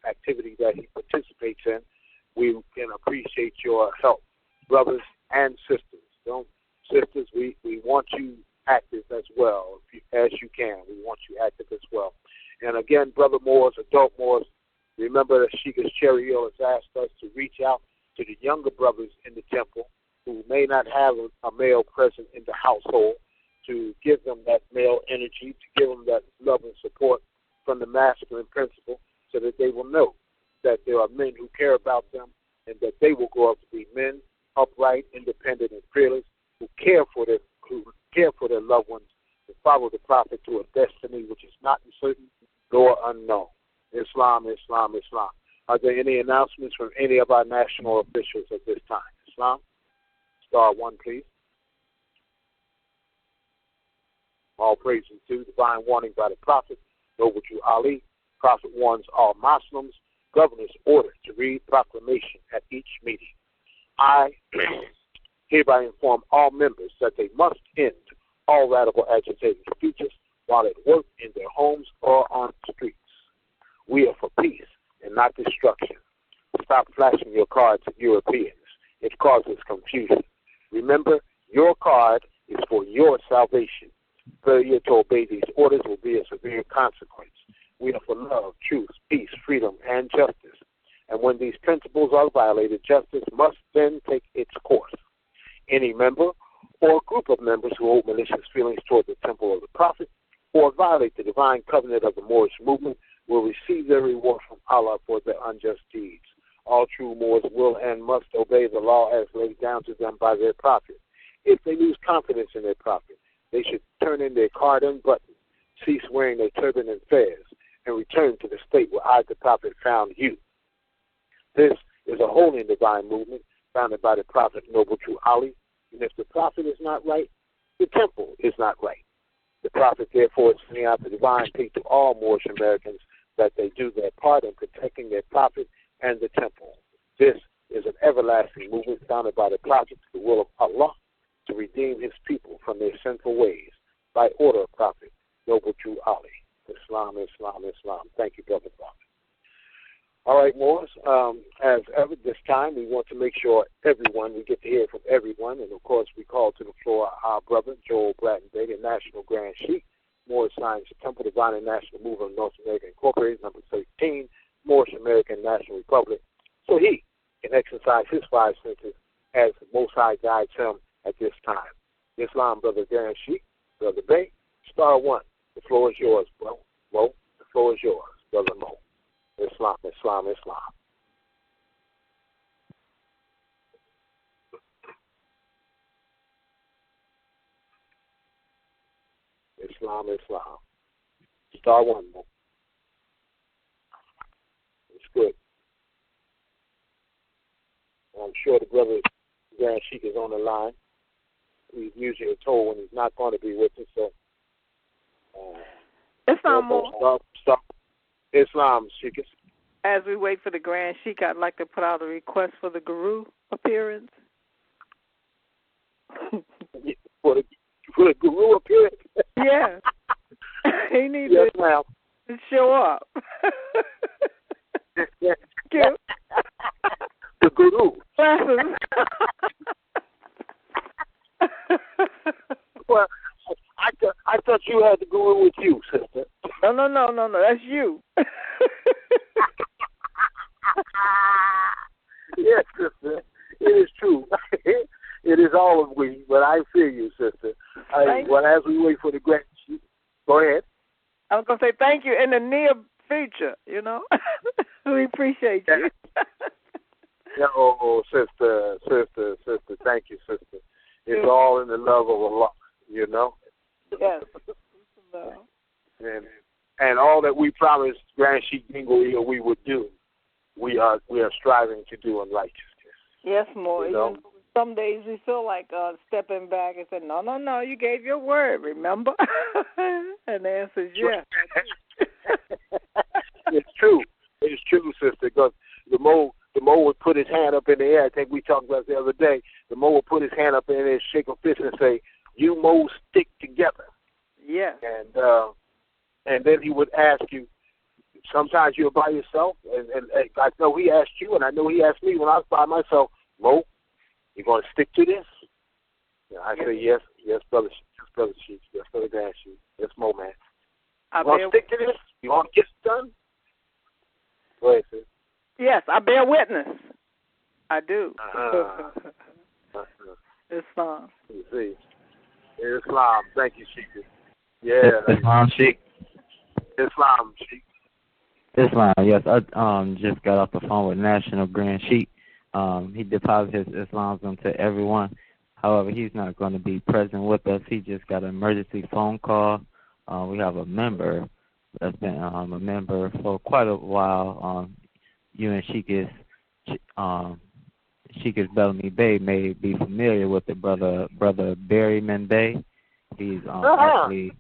activities that he participates in. We can appreciate your help, brothers and sisters. Sisters, we want you active as well, as you can. We want you active as well. And again, Brother Moores, adult Moores, remember that Sheikah Cherio has asked us to reach out to the younger brothers in the temple who may not have a male present in the household, to give them that male energy, to give them that love and support from the masculine principle, so that they will know that there are men who care about them and that they will grow up to be men, upright, independent, and fearless, who care for their loved ones, and follow the Prophet to a destiny which is not uncertain nor unknown. Islam, Islam, Islam. Are there any announcements from any of our national officials at this time? Islam? Star 1, please. All praises to divine warning by the Prophet, Noble Jew Ali. Prophet warns all Muslims. Governor's order to read proclamation at each meeting. I hereby inform all members that they must end all radical agitating speeches while at work, in their homes, or on the streets. We are for peace and not destruction. Stop flashing your cards at Europeans. It causes confusion. Remember, your card is for your salvation. Failure to obey these orders will be a severe consequence. We are for love, truth, peace, freedom, and justice. And when these principles are violated, justice must then take its course. Any member or group of members who hold malicious feelings toward the temple of the Prophet or violate the divine covenant of the Moorish movement will receive their reward from Allah for their unjust deeds. All true Moors will and must obey the law as laid down to them by their Prophet. If they lose confidence in their Prophet, they should turn in their card and button, cease wearing their turban and fez, and return to the state where I, the Prophet, found you. This is a holy and divine movement founded by the Prophet, Noble True Ali, and if the Prophet is not right, the temple is not right. The Prophet, therefore, is sending out the divine plea to all Moorish Americans that they do their part in protecting their Prophet and the temple. This is an everlasting movement founded by the Prophet to the will of Allah to redeem his people from their sinful ways by order of Prophet, Noble True Ali. Islam, Islam, Islam. Thank you, Brother Prophet. All right, Moors, as ever, this time we want to make sure we get to hear from everyone. And, of course, we call to the floor our brother, Joel Bratton Bega, National Grand Sheikh, Moorish Science Temple, Divine and National Movement of North America Incorporated, number 13, Moorish American National Republic, so he can exercise his 5 senses as the Most High guides him at this time. Islam, Brother Grand Sheikh, Brother Bay, Star 1. The floor is yours, bro. Mo, the floor is yours, Brother Mo. Islam, Islam, Islam. Islam, Islam. Star 1, Mo. It's good. I'm sure the brother Grand Sheikh is on the line. He's usually told when he's not going to be with us, so Islam, stop. Islam, Sheikh. As we wait for the Grand Sheikh, I'd like to put out a request for the Guru appearance. For the Guru appearance? Yeah. He needs ma'am. to show up. Cute. The Guru. Glasses. Well, I thought you had the Guru with you, sister. No. That's you. Yes, sister. It is true. It is all of we, but I feel you, sister. Well, as we wait for the great, go ahead. I was going to say thank you in the near future, you know. We appreciate you. Sister, thank you, sister. It's all in the love of Allah, you know. Yes. And all that we promised Grand Sheik Dingo here we would do, we are striving to do in righteousness. Yes, more. You know? Some days we feel like stepping back and saying, no, you gave your word, remember? And the answer is yes. It's true, sister, because the Mo would put his hand up in the air. I think we talked about it the other day. The Mo would put his hand up in the air, shake a fist, and say, "You Mo stick together." Yes. And then he would ask you. Sometimes you're by yourself, and I know he asked you, and I know he asked me when I was by myself. Mo, you going to stick to this? I say yes, brother Sheik, yes, brother Grand Sheik, yes, Mo, man. You want to stick to this? You want to get it done? Go ahead, sis. Yes, I bear witness. I do. Islam. You see, Islam. Thank you, Sheik. Yeah. Islam, Sheik. Islam, Sheik. Islam, yes. I just got off the phone with National Grand Sheik. He deposited his Islams into everyone. However, he's not going to be present with us. He just got an emergency phone call. We have a member that's been a member for quite a while. You and Sheikis Bellamy Bay may be familiar with the brother Berryman Bay. He's actually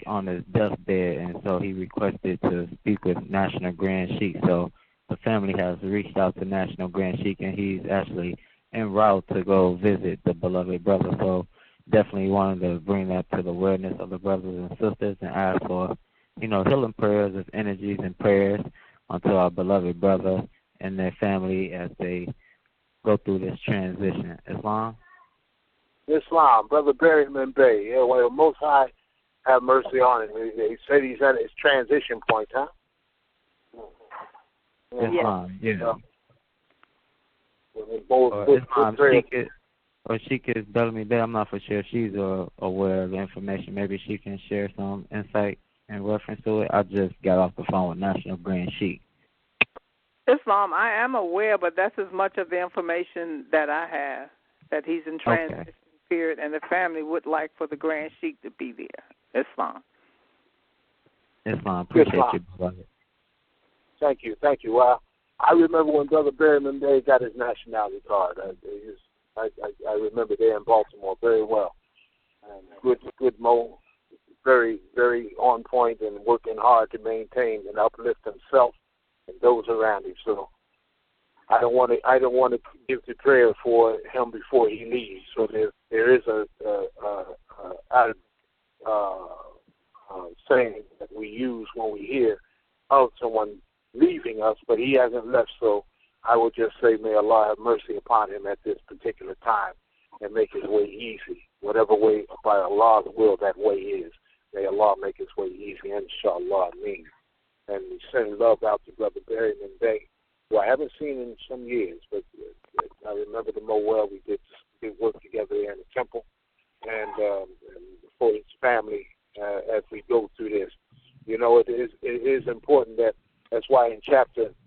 on his deathbed, and so he requested to speak with National Grand Sheik. So the family has reached out to National Grand Sheik, and he's actually en route to go visit the beloved brother. So definitely wanted to bring that to the awareness of the brothers and sisters and ask for, healing prayers of energies and prayers unto our beloved brother and their family as they go through this transition. Islam, Brother Berryman Bay. Yeah, well, Most High have mercy on him. They said he's at his transition point, huh? Islam, yeah. Sheik is Bellamy Bay. I'm not for sure she's aware of the information. Maybe she can share some insight in reference to it. I just got off the phone with National Grand Sheik. Islam, I am aware, but that's as much of the information that I have, that he's in transition period, and the family would like for the Grand Sheik to be there. Islam, appreciate you, brother. Thank you. Well, I remember when Brother Berryman Day got his nationality card. I remember there in Baltimore very well. And good Mo, very, very on point and working hard to maintain and uplift himself and those around him. So I don't want to give the prayer for him before he leaves. So there is a saying that we use when we hear of someone leaving us, but he hasn't left. So I would just say, may Allah have mercy upon him at this particular time and make his way easy. Whatever way by Allah's will that way is, may Allah make his way easy. Inshallah, ameen. And we send love out to Brother Berryman Day, who I haven't seen in some years, but I remember them well. We did work together there in the temple, and for his family as we go through this. It is important that. That's why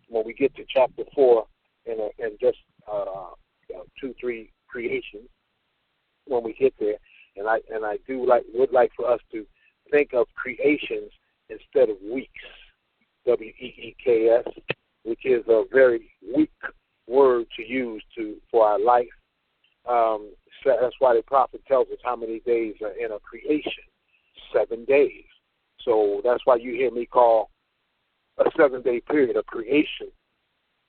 when we get to chapter 4, and just 2-3 creations, when we get there, and I would like for us to think of creations instead of weeks, weeks, which is a very weak word to use for our life. So that's why the prophet tells us how many days are in a creation, 7 days. So that's why you hear me call a 7-day period of creation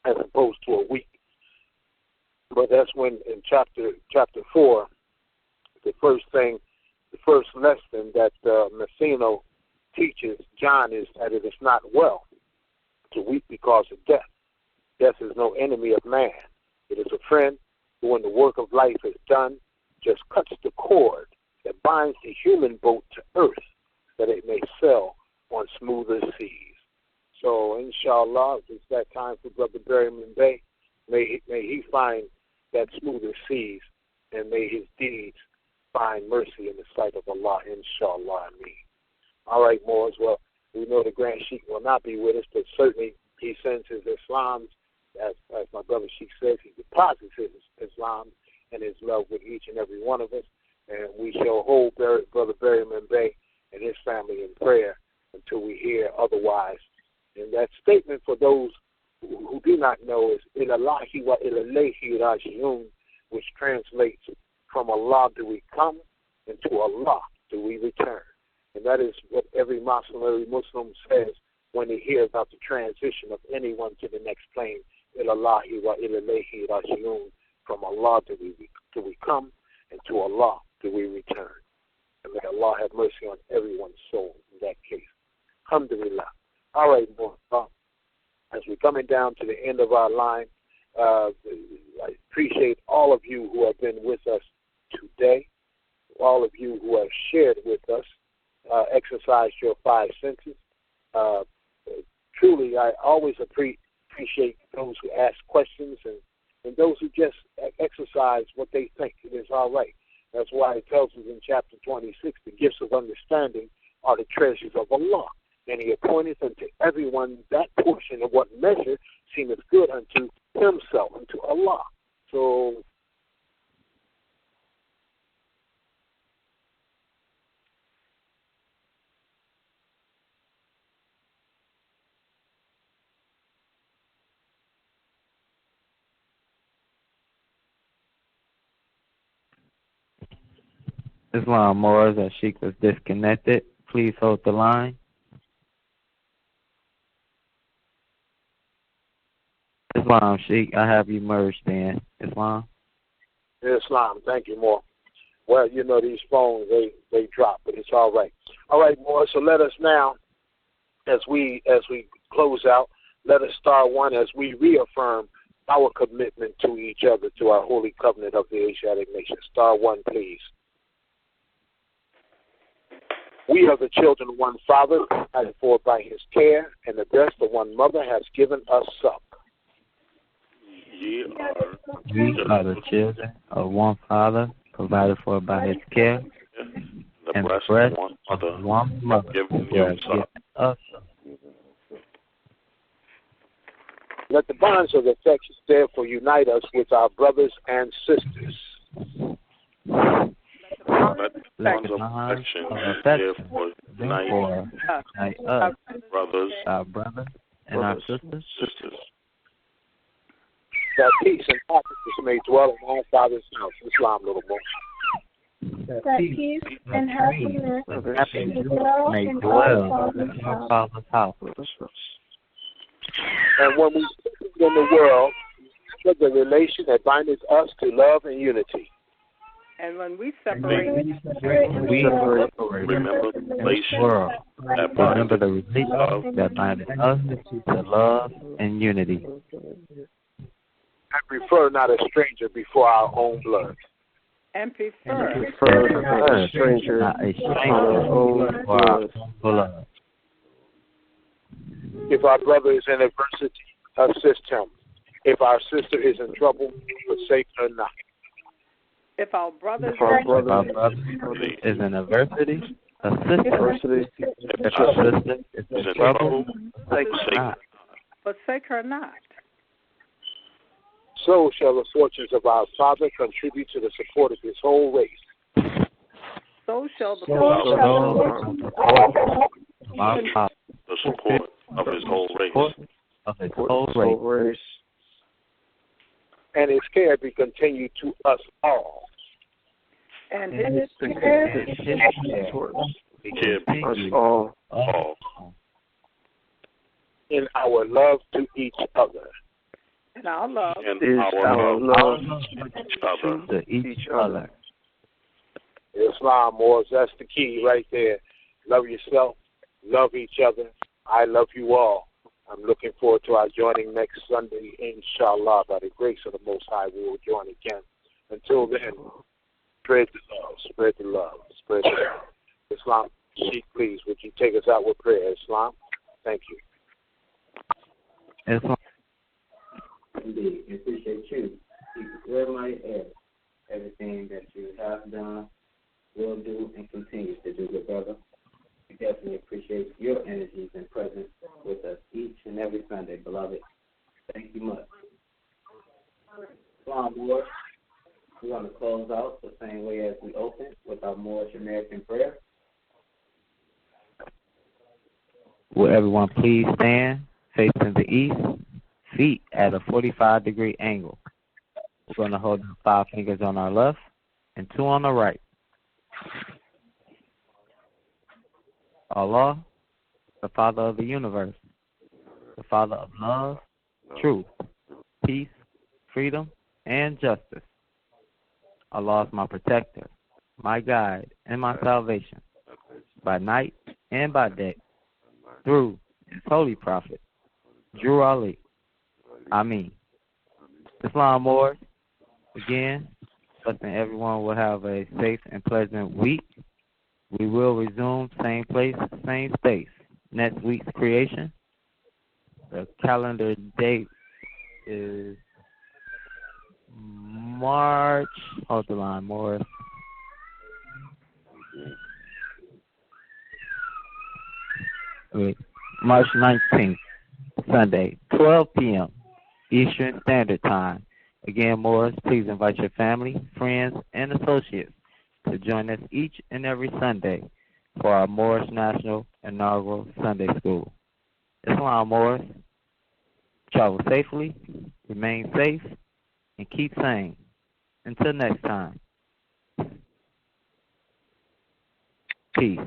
as opposed to a week. But that's when in chapter 4, the first lesson that Messino teaches John is that it is not well to weep because of death. Death is no enemy of man. It is a friend who, when the work of life is done, just cuts the cord that binds the human boat to earth, that it may sail on smoother seas. So, inshallah, it's that time for Brother Berryman Bay. May he find that smoother seas and may his deeds find mercy in the sight of Allah, inshallah. Ameen. All right, Moors. Well, we know the Grand Sheikh will not be with us, but certainly he sends his Islam, as my brother Sheikh says, he deposits his Islam and his love with each and every one of us, and we shall hold Brother Berryman Bey and his family in prayer until we hear otherwise. And that statement, for those who do not know, is ilallahi wa ilayhi raji'un, which translates, from Allah do we come, and to Allah do we return. And that is what every Muslim says when they hear about the transition of anyone to the next plane. Ilallahi wa ilayhi raji'un. From Allah do we come, and to Allah do we return. And may Allah have mercy on everyone's soul in that case. Alhamdulillah. All right, as we're coming down to the end of our line, I appreciate all of you who have been with us today, all of you who have shared with us, exercised your five senses. Truly, I always appreciate those who ask questions and those who just exercise what they think it is all right. That's why it tells us in chapter 26, the gifts of understanding are the treasures of Allah. And he appointeth unto everyone that portion of what measure seemeth good unto himself, unto Allah. So, Islam Moors, as Sheikh was disconnected. Please hold the line. Islam, Sheikh, I have you merged in. Islam? Islam, thank you, Moore. Well, you know, these phones, they drop, but it's all right. All right, Moore, so let us now, as we close out, let us start one as we reaffirm our commitment to each other, to our holy covenant of the Asiatic nations. Star one, please. We are the children of one Father, provided for by his care, and the breast of one mother has given us suck. We are the children of one Father, provided for by his care, and the breast of one mother has given us suck. Let the bonds of affection therefore unite us with our brothers and sisters. Let the bonds of affection therefore unite us, our brothers and our sisters. That peace and happiness may dwell in our Father's house. Islam, little boy. That peace and happiness may dwell in our Father's house. And when we speak in the world, the relation that bindeth us to love and unity. And when we separate, remember the relation that bindeth us to love and unity. And prefer not a stranger before our own blood. And prefer a stranger before our own blood. If our brother is in adversity, assist him. If our sister is in trouble, forsake her not. If our brother is in adversity, assist her. If our sister is in trouble, forsake her not. So shall the fortunes of our Father contribute to the support of his whole race. So shall the support of his whole race. And his care be continued to us all. And his care be us all. In our love to each other. And our love to each other. Islam, Moors, that's the key right there. Love yourself, love each other. I love you all. I'm looking forward to our joining next Sunday, inshallah. By the grace of the Most High, we will join again. Until then, spread the love, spread the love, spread the love. Islam, Sheikh, please, would you take us out with prayer, Islam? Thank you. Islam. Indeed, we appreciate you. Keep it real, everything that continue to do, good brother. We definitely appreciate your energies and presence with us each and every Sunday, beloved. Thank you much. Islam Moorish, we're going to close out the same way as we opened with our Moorish American prayer. Will everyone please stand facing the east, feet at a 45-degree angle. We're going to hold 5 fingers on our left and 2 on the right. Allah, the Father of the universe, the Father of love, truth, peace, freedom, and justice. Allah is my protector, my guide, and my salvation, by night and by day, through His holy prophet, Drew Ali. Ameen. Islam Moors, again, blessing everyone will have a safe and pleasant week. We will resume same place, same space, next week's creation. The calendar date is March, hold the line, Morris. Wait, March 19th, Sunday, 12 p.m. Eastern Standard Time. Again, Morris, please invite your family, friends, and associates to join us each and every Sunday for our Moorish National Inaugural Sunday School. Islam Morris, travel safely, remain safe, and keep sane. Until next time, peace.